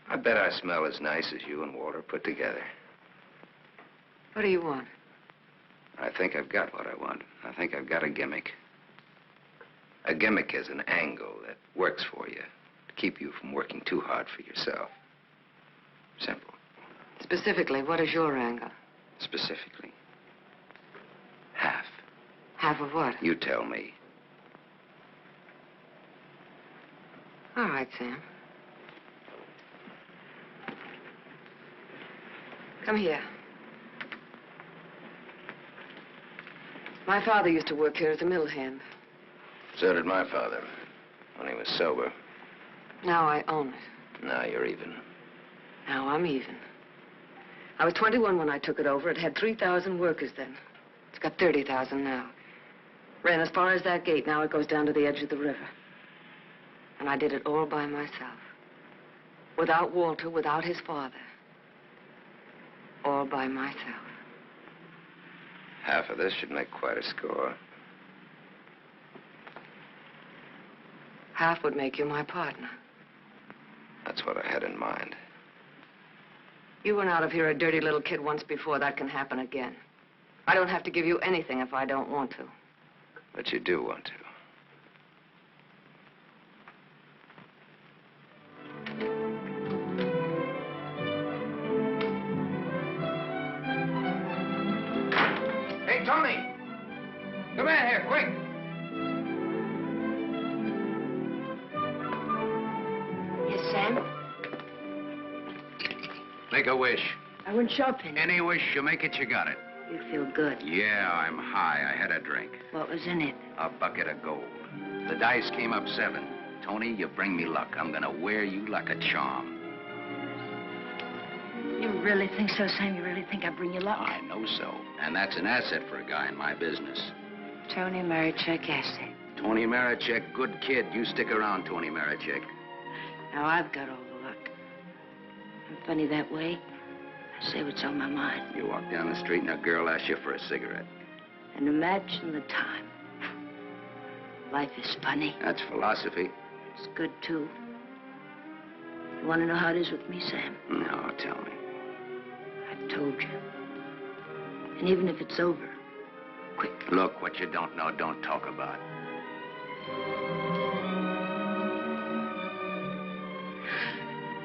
[SPEAKER 3] I bet I smell as nice as you and Walter put together.
[SPEAKER 11] What do you want?
[SPEAKER 3] I think I've got what I want. I think I've got a gimmick. A gimmick is an angle that works for you to keep you from working too hard for yourself. Simple.
[SPEAKER 11] Specifically, what is your angle?
[SPEAKER 3] Specifically, half.
[SPEAKER 11] Half of what?
[SPEAKER 3] You tell me.
[SPEAKER 11] All right, Sam. Come here. My father used to work here as a mill hand.
[SPEAKER 3] So did my father, when he was sober.
[SPEAKER 11] Now I own it.
[SPEAKER 3] Now you're even.
[SPEAKER 11] Now I'm even. I was 21 when I took it over. It had 3,000 workers then. It's got 30,000 now. Ran as far as that gate. Now it goes down to the edge of the river. And I did it all by myself. Without Walter, without his father. All by myself.
[SPEAKER 3] Half of this should make quite a score.
[SPEAKER 11] Half would make you my partner.
[SPEAKER 3] That's what I had in mind.
[SPEAKER 11] You went out of here a dirty little kid once before. That can happen again. I don't have to give you anything if I don't want to.
[SPEAKER 3] But you do want to. Hey, Tony! Come in here, quick!
[SPEAKER 2] Yes, Sam?
[SPEAKER 3] Make a wish.
[SPEAKER 2] I went shopping.
[SPEAKER 3] Any wish you make it, you got it.
[SPEAKER 2] You feel good.
[SPEAKER 3] Yeah, I'm high. I had a drink.
[SPEAKER 2] What was in it?
[SPEAKER 3] A bucket of gold. The dice came up 7. Tony, you bring me luck. I'm gonna wear you like a charm.
[SPEAKER 2] You really think so, Sam? You really think I bring you luck?
[SPEAKER 3] I know so. And that's an asset for a guy in my business.
[SPEAKER 2] Tony Marichek asset.
[SPEAKER 3] Tony Marichek, good kid. You stick around, Tony Marichek.
[SPEAKER 2] Now I've got all the luck. I'm funny that way. I say what's on my mind.
[SPEAKER 3] You walk down the street and a girl asks you for a cigarette.
[SPEAKER 2] And imagine the time. Life is funny.
[SPEAKER 3] That's philosophy.
[SPEAKER 2] It's good, too. You want to know how it is with me, Sam?
[SPEAKER 3] No, tell me.
[SPEAKER 2] I've told you. And even if it's over, quick.
[SPEAKER 3] Look, what you don't know, don't talk about.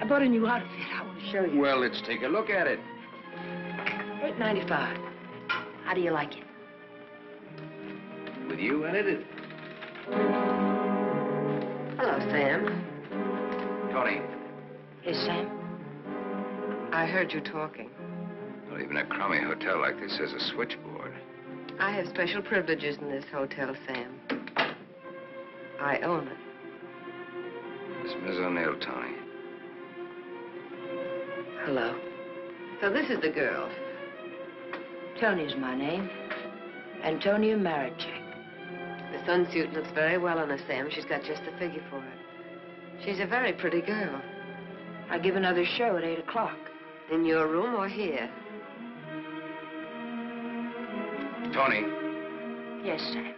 [SPEAKER 2] I bought a new outfit. I want to show you.
[SPEAKER 3] Well, let's take a look at it.
[SPEAKER 2] $8.95. How do you like it?
[SPEAKER 3] With you in it?
[SPEAKER 11] Hello, Sam.
[SPEAKER 3] Tony.
[SPEAKER 2] Yes, Sam?
[SPEAKER 11] I heard you talking.
[SPEAKER 3] Well, even a crummy hotel like this has a switchboard.
[SPEAKER 11] I have special privileges in this hotel, Sam. I own it.
[SPEAKER 3] It's Miss O'Neill, Tony.
[SPEAKER 11] Hello. So this is the girl.
[SPEAKER 2] Tony's my name. Antonia Marichek.
[SPEAKER 11] The sunsuit looks very well on her, Sam. She's got just the figure for it. She's a very pretty girl.
[SPEAKER 2] I give another show at 8 o'clock.
[SPEAKER 11] In your room or here?
[SPEAKER 3] Tony.
[SPEAKER 2] Yes, Sam.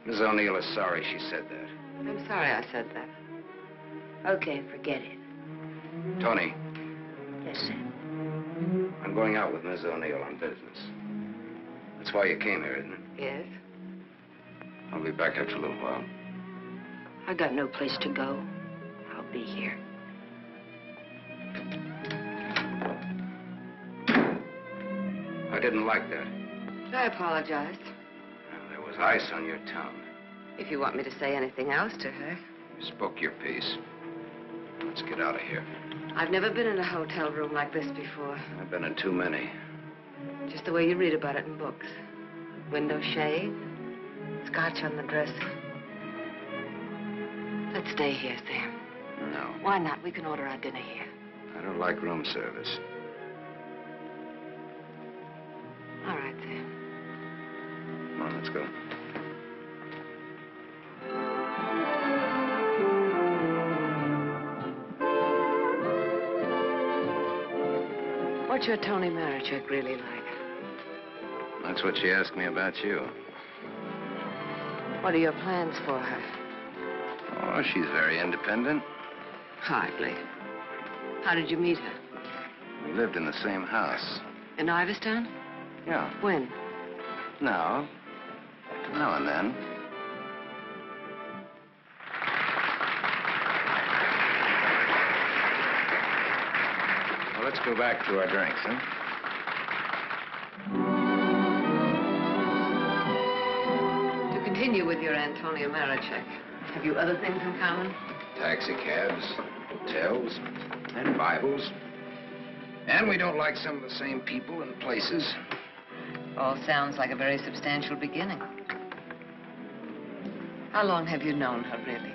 [SPEAKER 3] Miss O'Neill is sorry she said that.
[SPEAKER 11] I'm sorry I said that.
[SPEAKER 2] Okay, forget it.
[SPEAKER 3] Tony.
[SPEAKER 2] Yes, Sam.
[SPEAKER 3] I'm going out with Miss O'Neill on business. That's why you came here, isn't it?
[SPEAKER 11] Yes.
[SPEAKER 3] I'll be back after a little while.
[SPEAKER 2] I got no place to go. I'll be here.
[SPEAKER 3] I didn't like that.
[SPEAKER 11] I apologize.
[SPEAKER 3] There was ice on your tongue.
[SPEAKER 11] If you want me to say anything else to her.
[SPEAKER 3] You spoke your piece. Let's get out of here.
[SPEAKER 11] I've never been in a hotel room like this before.
[SPEAKER 3] I've been in too many.
[SPEAKER 11] Just the way you read about it in books. Window shade, scotch on the dresser. Let's stay here, Sam.
[SPEAKER 3] No.
[SPEAKER 11] Why not? We can order our dinner here.
[SPEAKER 3] I don't like room service.
[SPEAKER 11] All right, Sam.
[SPEAKER 3] Come on, let's go.
[SPEAKER 11] What's your Tony Marichek really like?
[SPEAKER 3] That's what she asked me about you.
[SPEAKER 11] What are your plans for her?
[SPEAKER 3] Oh, she's very independent.
[SPEAKER 11] Hardly. How did you meet her?
[SPEAKER 3] We lived in the same house.
[SPEAKER 11] In Iverstown?
[SPEAKER 3] Yeah.
[SPEAKER 11] When?
[SPEAKER 3] Now and then. Well, let's go back to our drinks, huh?
[SPEAKER 11] you with your Antonia Marichek? Have you other things in common?
[SPEAKER 3] Taxi cabs, hotels, and Bibles. And we don't like some of the same people and places.
[SPEAKER 11] All sounds like a very substantial beginning. How long have you known her, really?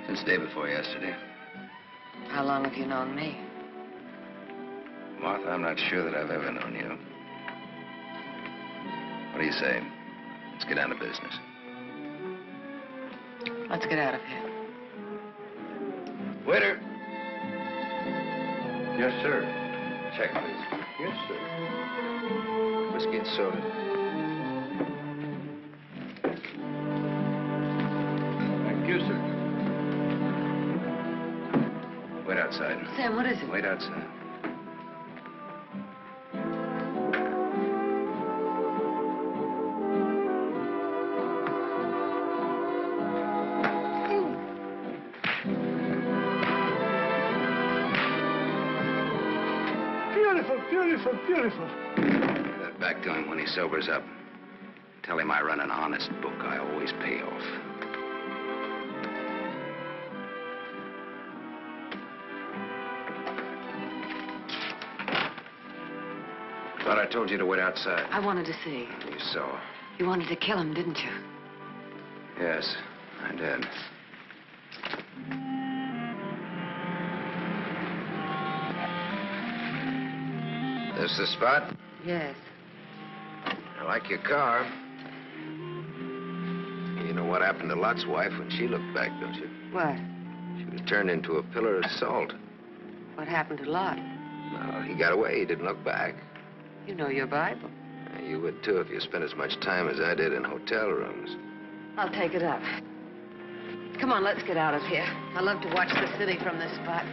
[SPEAKER 3] Since day before yesterday.
[SPEAKER 11] How long have you known me?
[SPEAKER 3] Martha, I'm not sure that I've ever known you. What do you say? Let's get down to business.
[SPEAKER 11] Let's get out of here.
[SPEAKER 3] Waiter.
[SPEAKER 15] Yes, sir.
[SPEAKER 3] Check, please.
[SPEAKER 15] Yes, sir.
[SPEAKER 3] Whiskey and soda.
[SPEAKER 15] Thank you, sir.
[SPEAKER 3] Wait outside.
[SPEAKER 11] Sam, what is it?
[SPEAKER 3] Wait outside.
[SPEAKER 4] Beautiful, beautiful.
[SPEAKER 3] That back to him when he sobers up. Tell him I run an honest book. I always pay off. Thought I told you to wait outside.
[SPEAKER 11] I wanted to see.
[SPEAKER 3] You saw.
[SPEAKER 11] You wanted to kill him, didn't you?
[SPEAKER 3] Yes, I did. This the spot?
[SPEAKER 11] Yes.
[SPEAKER 3] I like your car. You know what happened to Lot's wife when she looked back, don't you?
[SPEAKER 11] What?
[SPEAKER 3] She was turned into a pillar of salt.
[SPEAKER 11] What happened to Lot?
[SPEAKER 3] Well, he got away. He didn't look back.
[SPEAKER 11] You know your Bible.
[SPEAKER 3] You would, too, if you spent as much time as I did in hotel rooms.
[SPEAKER 11] I'll take it up. Come on, let's get out of here. I love to watch the city from this spot.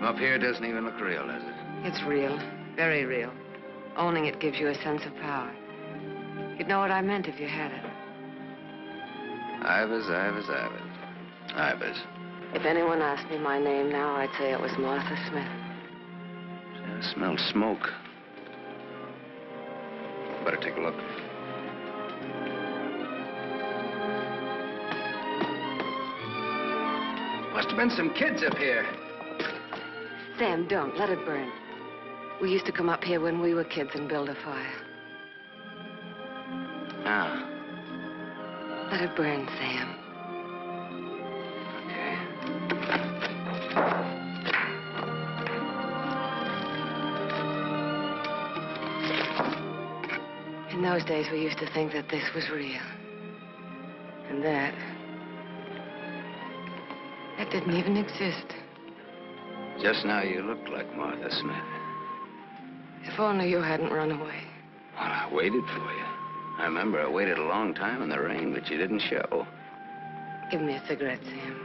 [SPEAKER 3] Up here, it doesn't even look real, does it?
[SPEAKER 11] It's real. Very real. Owning it gives you a sense of power. You'd know what I meant if you had it.
[SPEAKER 3] Ivers, Ivers, Ivers. Ivers.
[SPEAKER 11] If anyone asked me my name now, I'd say it was Martha Smith.
[SPEAKER 3] I smell smoke. Better take a look. Must have been some kids up here.
[SPEAKER 11] Sam, don't. Let it burn. We used to come up here when we were kids and build a fire.
[SPEAKER 3] Ah.
[SPEAKER 11] Let it burn, Sam. In those days, we used to think that this was real. And that didn't even exist.
[SPEAKER 3] Just now, you looked like Martha Smith.
[SPEAKER 11] If only you hadn't run away.
[SPEAKER 3] Well, I waited for you. I remember I waited a long time in the rain, but you didn't show.
[SPEAKER 11] Give me a cigarette, Sam.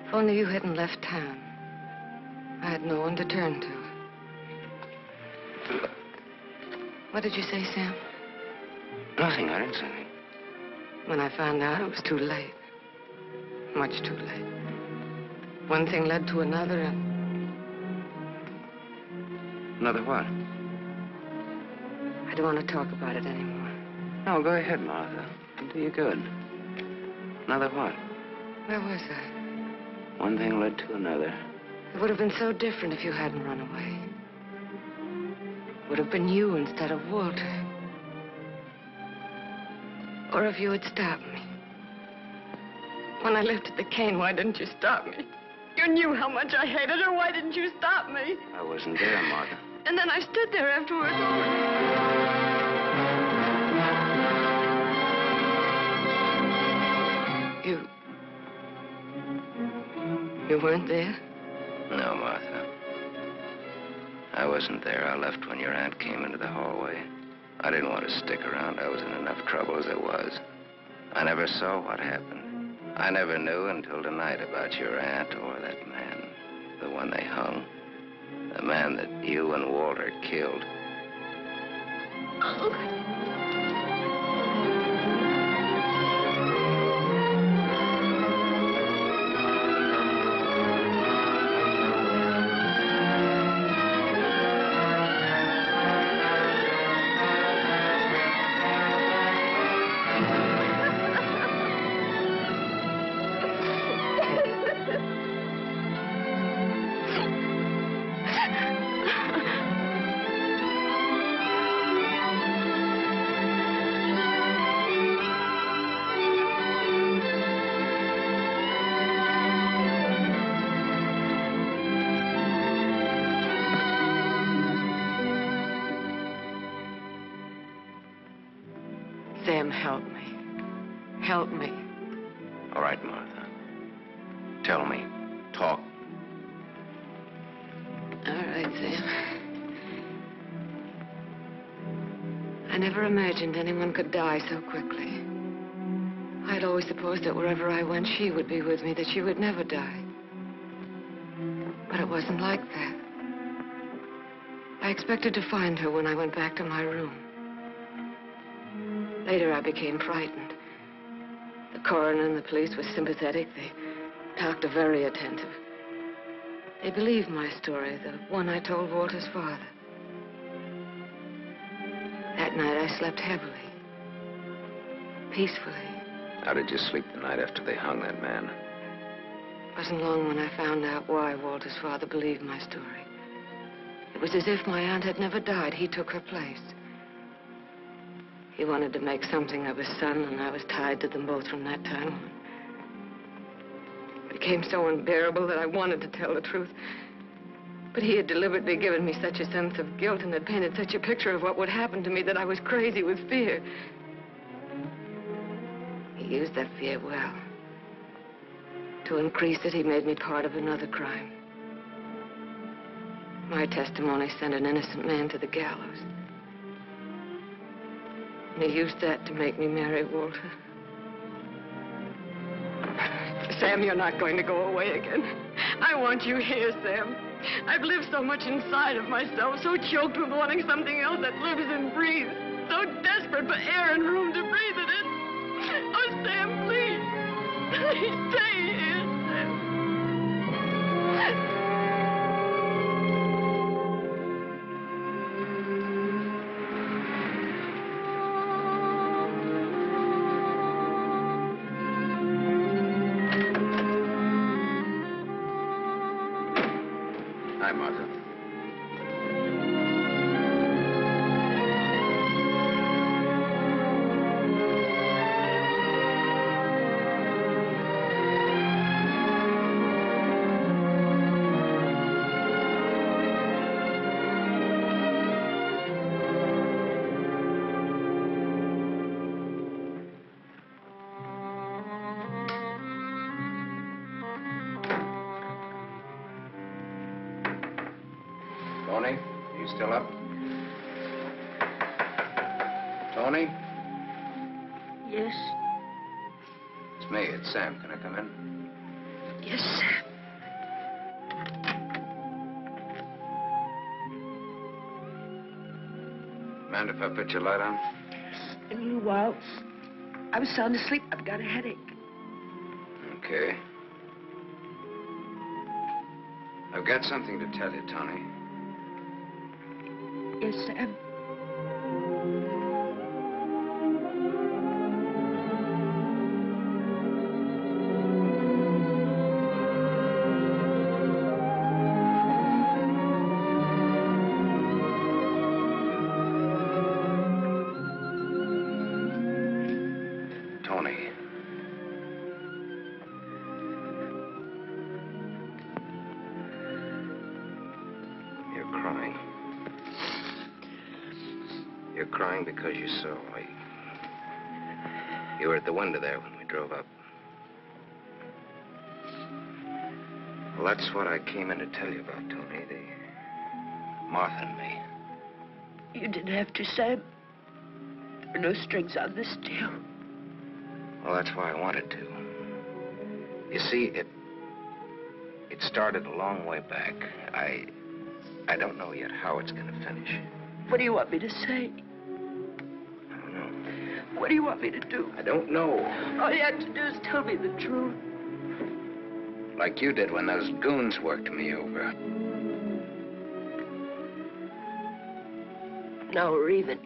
[SPEAKER 11] If only you hadn't left town. I had no one to turn to. What did you say, Sam?
[SPEAKER 3] Nothing. I didn't say anything.
[SPEAKER 11] When I found out, it was too late. Much too late. One thing led to another, and...
[SPEAKER 3] Another what?
[SPEAKER 11] I don't want to talk about it anymore.
[SPEAKER 3] No, go ahead, Martha. It'll do you good. Another what?
[SPEAKER 11] Where was I?
[SPEAKER 3] One thing led to another.
[SPEAKER 11] It would have been so different if you hadn't run away. It would have been you instead of Walter. Or if you had stopped me. When I lifted the cane, why didn't you stop me? You knew how much I hated her. Why didn't you stop me?
[SPEAKER 3] I wasn't there, Martha.
[SPEAKER 11] And then I stood there afterwards. You weren't there?
[SPEAKER 3] No, Martha. I wasn't there. I left when your aunt came into the hallway. I didn't want to stick around. I was in enough trouble as it was. I never saw what happened. I never knew until tonight about your aunt or that man, the one they hung. The man that you and Walter killed.
[SPEAKER 11] Sam, help me. Help me.
[SPEAKER 3] All right, Martha. Tell me. Talk.
[SPEAKER 11] All right, Sam. I never imagined anyone could die so quickly. I'd always supposed that wherever I went, she would be with me, that she would never die. But it wasn't like that. I expected to find her when I went back to my room. Later, I became frightened. The coroner and the police were sympathetic. They talked very attentive. They believed my story, the one I told Walter's father. That night, I slept heavily, peacefully.
[SPEAKER 3] How did you sleep the night after they hung that man?
[SPEAKER 11] It wasn't long when I found out why Walter's father believed my story. It was as if my aunt had never died. He took her place. He wanted to make something of his son, and I was tied to them both from that time on. It became so unbearable that I wanted to tell the truth. But he had deliberately given me such a sense of guilt and had painted such a picture of what would happen to me that I was crazy with fear. He used that fear well. To increase it, he made me part of another crime. My testimony sent an innocent man to the gallows. And he used that to make me marry Walter. Sam, you're not going to go away again. I want you here, Sam. I've lived so much inside of myself, so choked with wanting something else that lives and breathes, so desperate for air and room to breathe it in. Oh, Sam, please. Stay here, Sam.
[SPEAKER 3] Hi, Martha. Tony, you still up? Tony?
[SPEAKER 7] Yes?
[SPEAKER 3] It's me, it's Sam. Can I come in?
[SPEAKER 7] Yes, Sam.
[SPEAKER 3] Mind if I put your light on?
[SPEAKER 7] In a little while. I was sound asleep. I've got a headache.
[SPEAKER 3] Okay. I've got something to tell you, Tony.
[SPEAKER 7] Yes, Sam.
[SPEAKER 3] Tony. You're crying. You're crying because you saw me. You were at the window there when we drove up. Well, that's what I came in to tell you about, Tony. Martha and me.
[SPEAKER 7] You didn't have to, Sam. There are no strings on this deal.
[SPEAKER 3] Well, that's why I wanted to. You see, it started a long way back. I don't know yet how it's going to finish.
[SPEAKER 7] What do you want me to say?
[SPEAKER 3] I don't know.
[SPEAKER 7] What do you want me to do?
[SPEAKER 3] I don't know.
[SPEAKER 7] All you have to do is tell me the truth.
[SPEAKER 3] Like you did when those goons worked me over.
[SPEAKER 7] Now we're even.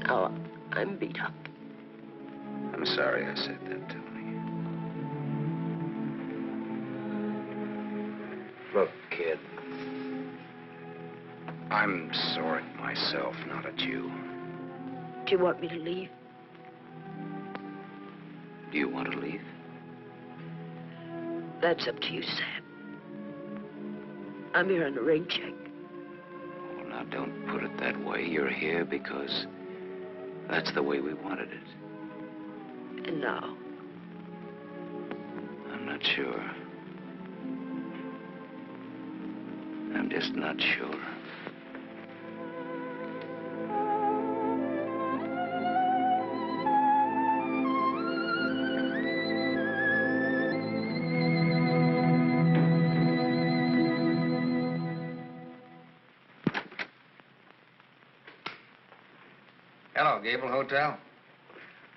[SPEAKER 7] Now I'm beat up.
[SPEAKER 3] I'm sorry I said that, Tony. Look, kid. I'm sore at myself, not at you.
[SPEAKER 7] Do you want me to leave?
[SPEAKER 3] Do you want to leave?
[SPEAKER 7] That's up to you, Sam. I'm here on a rain check.
[SPEAKER 3] Well, now, don't put it that way. You're here because That's the way we wanted it.
[SPEAKER 6] And now?
[SPEAKER 3] I'm not sure. I'm just not sure.
[SPEAKER 9] Hello, Gable Hotel.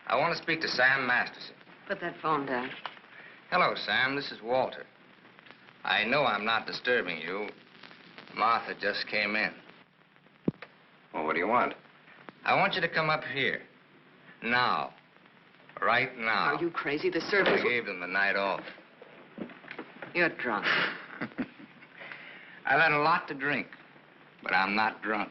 [SPEAKER 9] I want to speak to Sam Masterson.
[SPEAKER 11] Put that phone down.
[SPEAKER 9] Hello, Sam. This is Walter. I know I'm not disturbing you. Martha just came in.
[SPEAKER 13] Well, what do you want?
[SPEAKER 9] I want you to come up here. Now. Right now.
[SPEAKER 11] Are you crazy? The servants...
[SPEAKER 9] I gave them the night off.
[SPEAKER 11] You're drunk.
[SPEAKER 9] I've had a lot to drink, but I'm not drunk.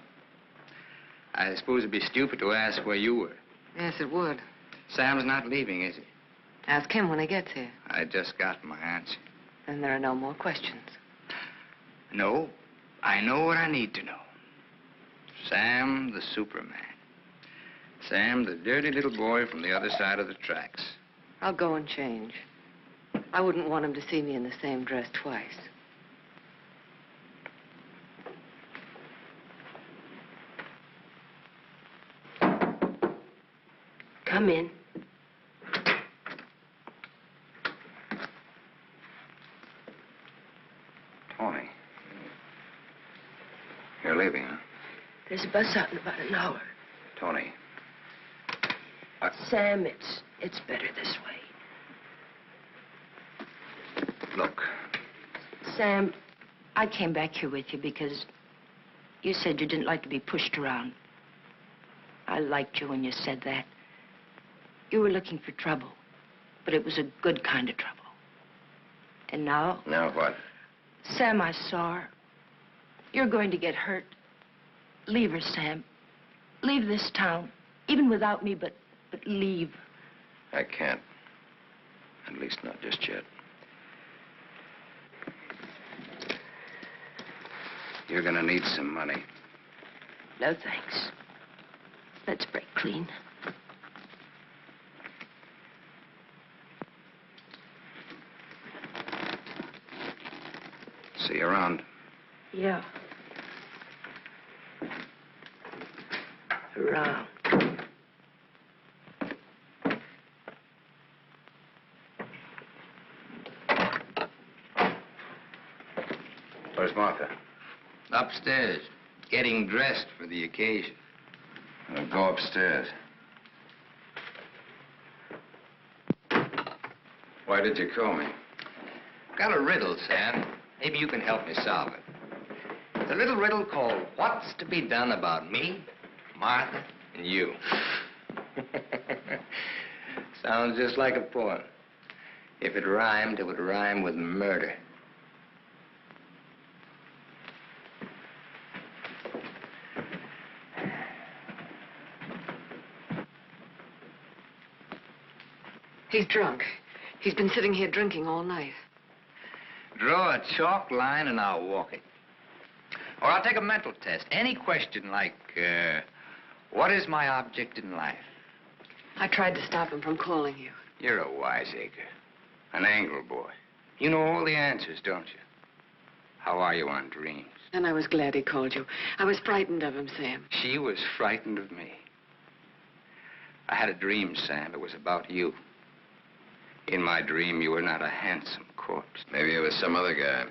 [SPEAKER 9] I suppose it'd be stupid to ask where you were.
[SPEAKER 11] Yes, it would.
[SPEAKER 9] Sam's not leaving, is he?
[SPEAKER 11] Ask him when he gets here.
[SPEAKER 9] I just got my answer.
[SPEAKER 11] Then there are no more questions.
[SPEAKER 9] No, I know what I need to know. Sam the Superman. Sam the dirty little boy from the other side of the tracks.
[SPEAKER 11] I'll go and change. I wouldn't want him to see me in the same dress twice.
[SPEAKER 1] Come in.
[SPEAKER 13] Tony. You're leaving, huh?
[SPEAKER 1] There's a bus out in about an hour.
[SPEAKER 13] Tony.
[SPEAKER 1] Sam, it's better this way.
[SPEAKER 13] Look.
[SPEAKER 1] Sam, I came back here with you because you said you didn't like to be pushed around. I liked you when you said that. You were looking for trouble, but it was a good kind of trouble. And now...
[SPEAKER 13] Now what?
[SPEAKER 1] Sam, I saw her. You're going to get hurt. Leave her, Sam. Leave this town, even without me, but leave.
[SPEAKER 13] I can't. At least not just yet. You're gonna need some money.
[SPEAKER 1] No, thanks. Let's break clean.
[SPEAKER 13] See you around.
[SPEAKER 1] Yeah. Around.
[SPEAKER 13] Where's Martha?
[SPEAKER 9] Upstairs, getting dressed for the occasion.
[SPEAKER 13] Go upstairs. Why did you call me?
[SPEAKER 9] Got a riddle, Sam. Maybe you can help me solve it. It's a little riddle called What's to Be Done About Me, Martha, and You. Sounds just like a poem. If it rhymed, it would rhyme with murder.
[SPEAKER 11] He's drunk. He's been sitting here drinking all night.
[SPEAKER 9] Draw a chalk line and I'll walk it. Or I'll take a mental test. Any question like, what is my object in life?
[SPEAKER 11] I tried to stop him from calling you.
[SPEAKER 9] You're a wiseacre. An angle boy. You know all the answers, don't you? How are you on dreams?
[SPEAKER 11] And I was glad he called you. I was frightened of him, Sam.
[SPEAKER 9] She was frightened of me. I had a dream, Sam. It was about you. In my dream, you were not a handsome corpse.
[SPEAKER 13] Maybe it was some other guy.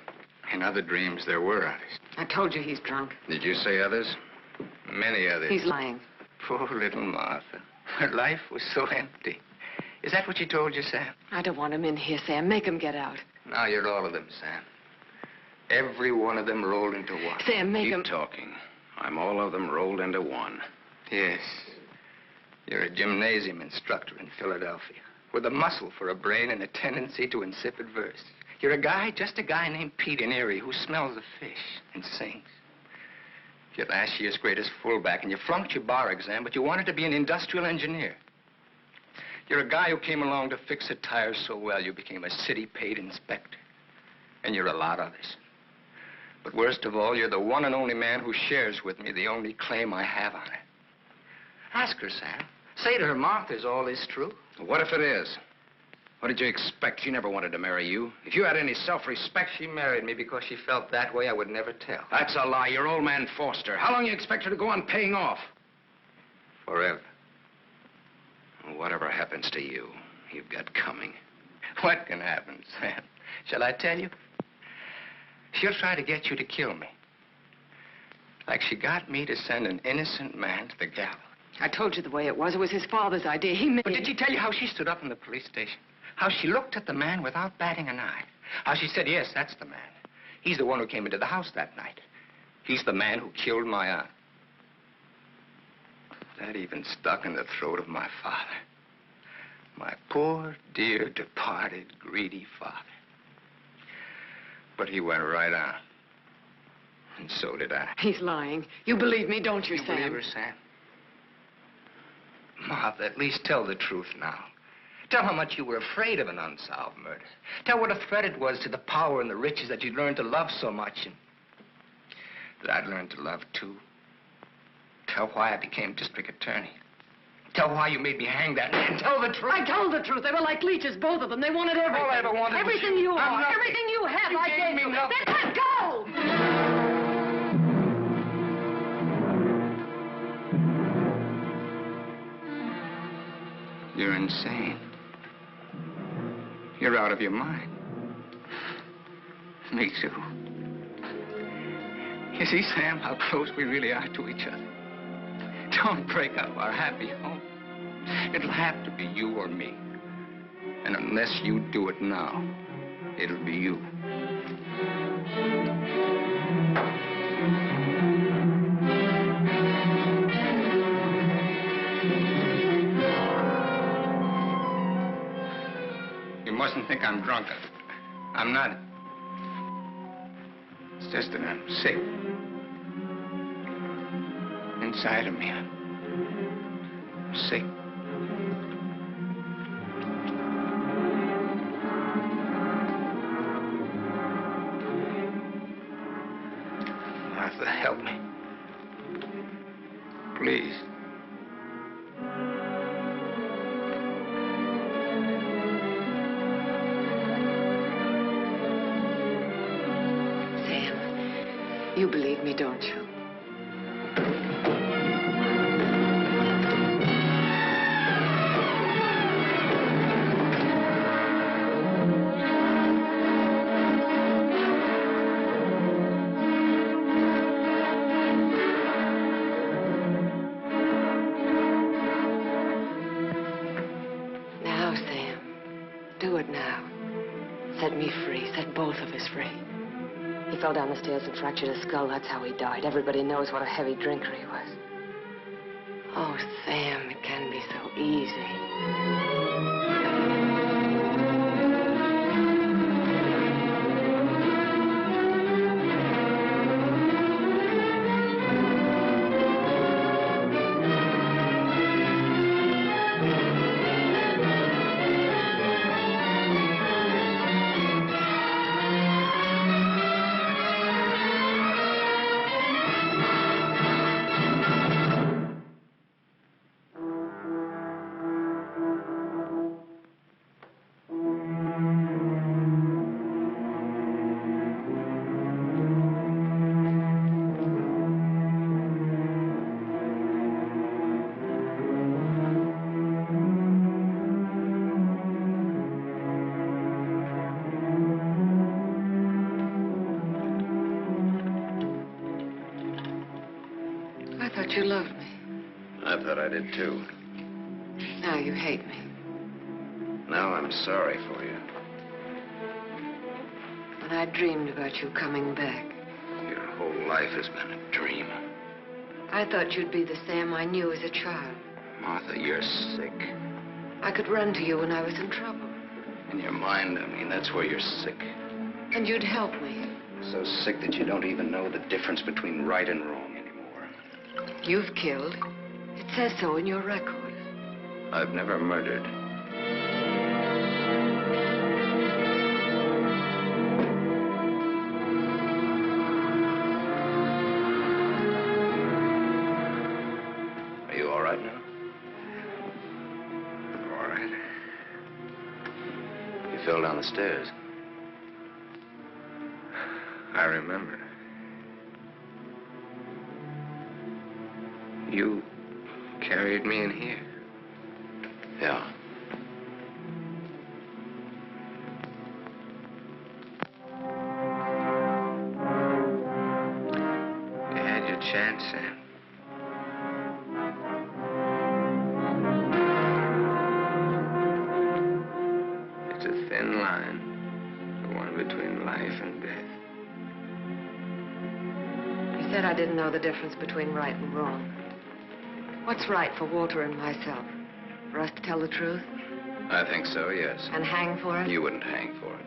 [SPEAKER 9] In other dreams, there were others.
[SPEAKER 11] I told you he's drunk.
[SPEAKER 13] Did you say others?
[SPEAKER 9] Many others.
[SPEAKER 11] He's lying.
[SPEAKER 9] Poor little Martha. Her life was so empty. Is that what she told you, Sam?
[SPEAKER 11] I don't want him in here, Sam. Make him get out.
[SPEAKER 9] Now you're all of them, Sam. Every one of them rolled into one.
[SPEAKER 11] Sam, make him...
[SPEAKER 13] Keep talking. I'm all of them rolled into one.
[SPEAKER 9] Yes. You're a gymnasium instructor in Philadelphia with a muscle for a brain and a tendency to insipid verse. You're a guy, just a guy named Pete in Erie who smells the fish and sings. You're last year's greatest fullback, and you flunked your bar exam, but you wanted to be an industrial engineer. You're a guy who came along to fix a tire so well you became a city-paid inspector. And you're a lot others. But worst of all, you're the one and only man who shares with me the only claim I have on her. Ask her, Sam. Say to her, Martha, is all this true?
[SPEAKER 3] What if it is? What did you expect? She never wanted to marry you. If you had any self-respect...
[SPEAKER 9] She married me because she felt that way. I would never tell.
[SPEAKER 3] That's a lie. Your old man forced her. How long you expect her to go on paying off?
[SPEAKER 9] Forever.
[SPEAKER 3] Whatever happens to you, you've got coming.
[SPEAKER 9] What can happen, Sam? Shall I tell you? She'll try to get you to kill me. Like she got me to send an innocent man to the gallows.
[SPEAKER 11] I told you the way it was. It was his father's idea. He made...
[SPEAKER 9] But did she tell you how she stood up in the police station? How she looked at the man without batting an eye? How she said, yes, that's the man. He's the one who came into the house that night. He's the man who killed my aunt. That even stuck in the throat of my father. My poor, dear, departed, greedy father. But he went right on. And so did I.
[SPEAKER 11] He's lying. You believe me, don't you,
[SPEAKER 9] You
[SPEAKER 11] Sam?
[SPEAKER 9] believe her, Sam? Martha, at least tell the truth now. Tell how much you were afraid of an unsolved murder. Tell what a threat it was to the power and the riches that you'd learned to love so much and that I'd learned to love, too. Tell why I became district attorney. Tell why you made me hang that man. Tell the truth.
[SPEAKER 11] I told the truth. They were like leeches, both of them. They wanted everything.
[SPEAKER 9] All I ever wanted was
[SPEAKER 11] everything
[SPEAKER 9] you.
[SPEAKER 11] you
[SPEAKER 9] I'm
[SPEAKER 11] are,
[SPEAKER 9] nothing.
[SPEAKER 11] everything you have,
[SPEAKER 9] You
[SPEAKER 11] I
[SPEAKER 9] gave
[SPEAKER 11] gave
[SPEAKER 9] me
[SPEAKER 11] you.
[SPEAKER 9] nothing.
[SPEAKER 11] Then let go!
[SPEAKER 9] You're insane. You're out of your mind. Me too. You see, Sam, how close we really are to each other. Don't break up our happy home. It'll have to be you or me. And unless you do it now, it'll be you. You mustn't think I'm drunk. I'm not. It's just that I'm sick. Inside of me, I'm sick. Martha, help me. Please.
[SPEAKER 11] Sam, you believe me, don't you? Now, Sam, do it now. Set me free. Set both of us free. He fell down the stairs and fractured his skull. That's how he died. Everybody knows what a heavy drinker he was. Oh, Sam, it can be so easy. I thought you loved me.
[SPEAKER 3] I thought I did, too.
[SPEAKER 11] Now you hate me.
[SPEAKER 3] Now I'm sorry for you.
[SPEAKER 11] When I dreamed about you coming back,
[SPEAKER 3] Your whole life has been a dream.
[SPEAKER 11] I thought you'd be the Sam I knew as a child.
[SPEAKER 3] Martha, you're sick.
[SPEAKER 11] I could run to you when I was in trouble.
[SPEAKER 3] In your mind, I mean, that's where you're sick.
[SPEAKER 11] And you'd help me.
[SPEAKER 3] So sick that you don't even know the difference between right and wrong anymore.
[SPEAKER 11] You've killed. It says so in your record.
[SPEAKER 3] I've never murdered. Are you all right now?
[SPEAKER 13] fell down the stairs.
[SPEAKER 9] I remember. You carried me in here.
[SPEAKER 13] Yeah.
[SPEAKER 9] You had your chance, Sam. It's a thin line, the one between life and death.
[SPEAKER 11] You said I didn't know the difference between right and wrong. What's right for Walter and myself? For us to tell the truth?
[SPEAKER 13] I think so, yes.
[SPEAKER 11] And hang for it?
[SPEAKER 13] You wouldn't hang for it.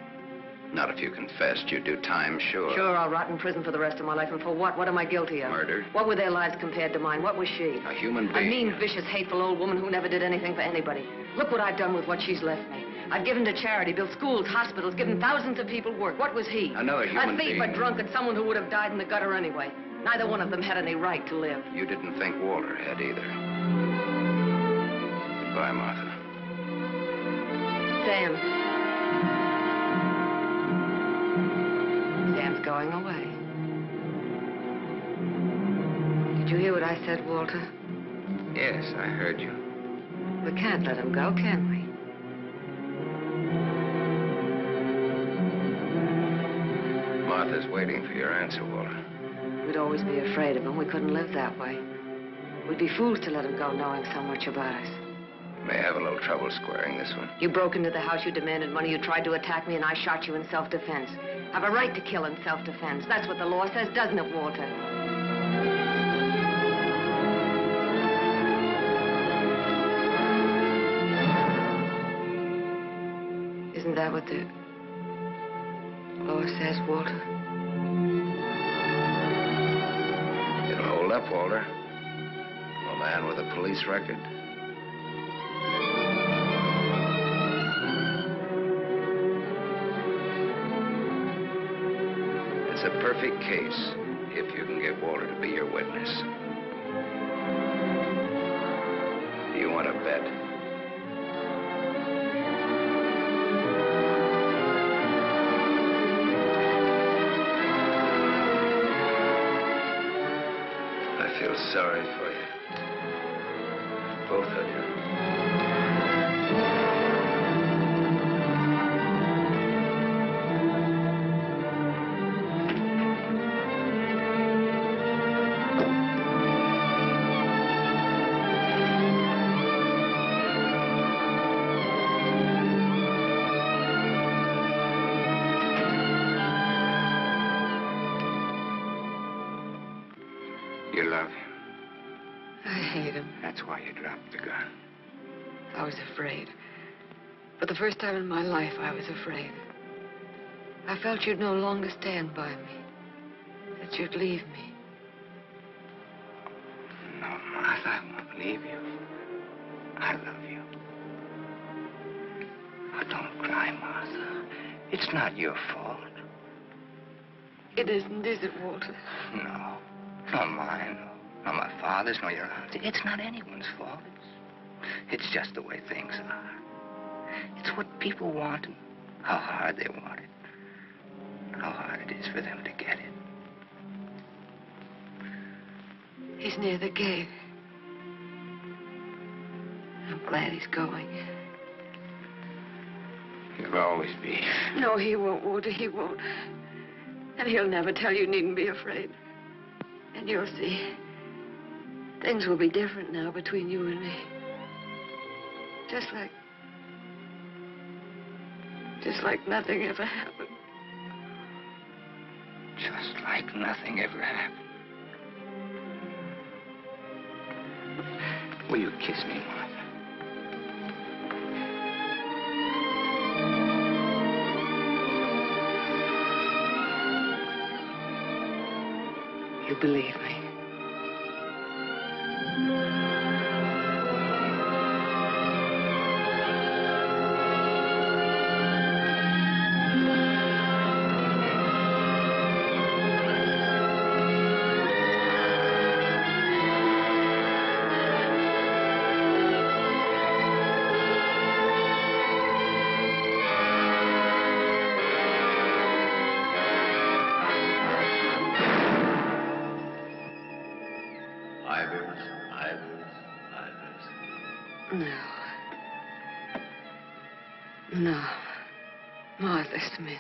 [SPEAKER 13] Not if you confessed. You'd do time, sure.
[SPEAKER 11] Sure, I'll rot in prison for the rest of my life. And for what? What am I guilty of?
[SPEAKER 13] Murder.
[SPEAKER 11] What were their lives compared to mine? What was she?
[SPEAKER 13] A human
[SPEAKER 11] A
[SPEAKER 13] being.
[SPEAKER 11] mean, vicious, hateful old woman who never did anything for anybody. Look what I've done with what she's left me. I've given to charity, built schools, hospitals, given thousands of people work. What was he?
[SPEAKER 13] Another human
[SPEAKER 11] being. A thief,
[SPEAKER 13] being.
[SPEAKER 11] a drunkard, someone who would have died in the gutter anyway. Neither one of them had any right to live.
[SPEAKER 13] You didn't think Walter had either. Goodbye, Martha.
[SPEAKER 11] Sam. Sam's going away. Did you hear what I said, Walter?
[SPEAKER 9] Yes, I heard you.
[SPEAKER 11] We can't let him go, can we?
[SPEAKER 13] Martha's waiting for your answer, Walter.
[SPEAKER 11] We'd always be afraid of him. We couldn't live that way. We'd be fools to let him go knowing so much about us.
[SPEAKER 13] May have a little trouble squaring this one.
[SPEAKER 11] You broke into the house, you demanded money, you tried to attack me, and I shot you in self-defense. Have a right to kill in self-defense. That's what the law says, doesn't it, Walter? Isn't that what the law says, Walter?
[SPEAKER 13] It'll hold up, Walter. A man with a police record. It's a perfect case if you can get Walter to be your witness. Do you want to bet? I feel sorry for you. Both of you.
[SPEAKER 9] You love him.
[SPEAKER 11] I hate him.
[SPEAKER 9] That's why you dropped the gun.
[SPEAKER 11] I was afraid. For the first time in my life, I was afraid. I felt you'd no longer stand by me. That you'd leave me.
[SPEAKER 9] No, Martha, I won't leave you. I love you. Oh, don't cry, Martha. It's not your fault.
[SPEAKER 11] It isn't, is it, Walter?
[SPEAKER 9] No. Nor mine, nor my father's, nor your aunt's. It's not anyone's fault. It's just the way things are. It's what people want and how hard they want it. How hard it is for them to get it.
[SPEAKER 11] He's near the gate. I'm glad he's going.
[SPEAKER 9] You'll always be.
[SPEAKER 11] No, he won't, Walter, he won't. And he'll never tell you needn't be afraid. And you'll see. Things will be different now between you and me. Just like nothing ever happened.
[SPEAKER 9] Just like nothing ever happened. Will you kiss me, Martha?
[SPEAKER 11] You believe me. No. No. Martha Smith.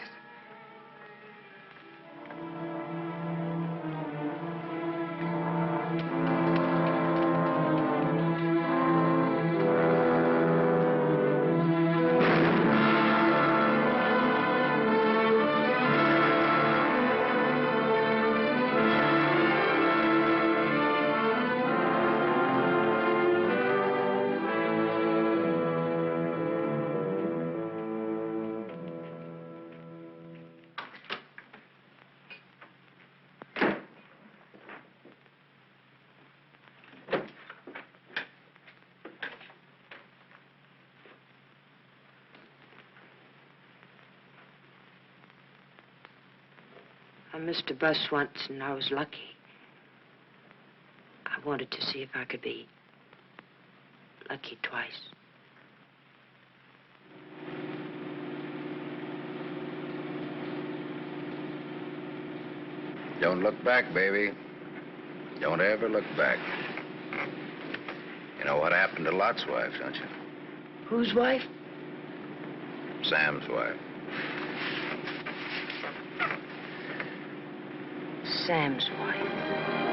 [SPEAKER 1] I missed a bus once, and I was lucky. I wanted to see if I could be lucky twice.
[SPEAKER 3] Don't look back, baby. Don't ever look back. You know what happened to Lot's wife, don't you?
[SPEAKER 1] Whose wife?
[SPEAKER 3] Sam's wife.
[SPEAKER 1] Sam's wife.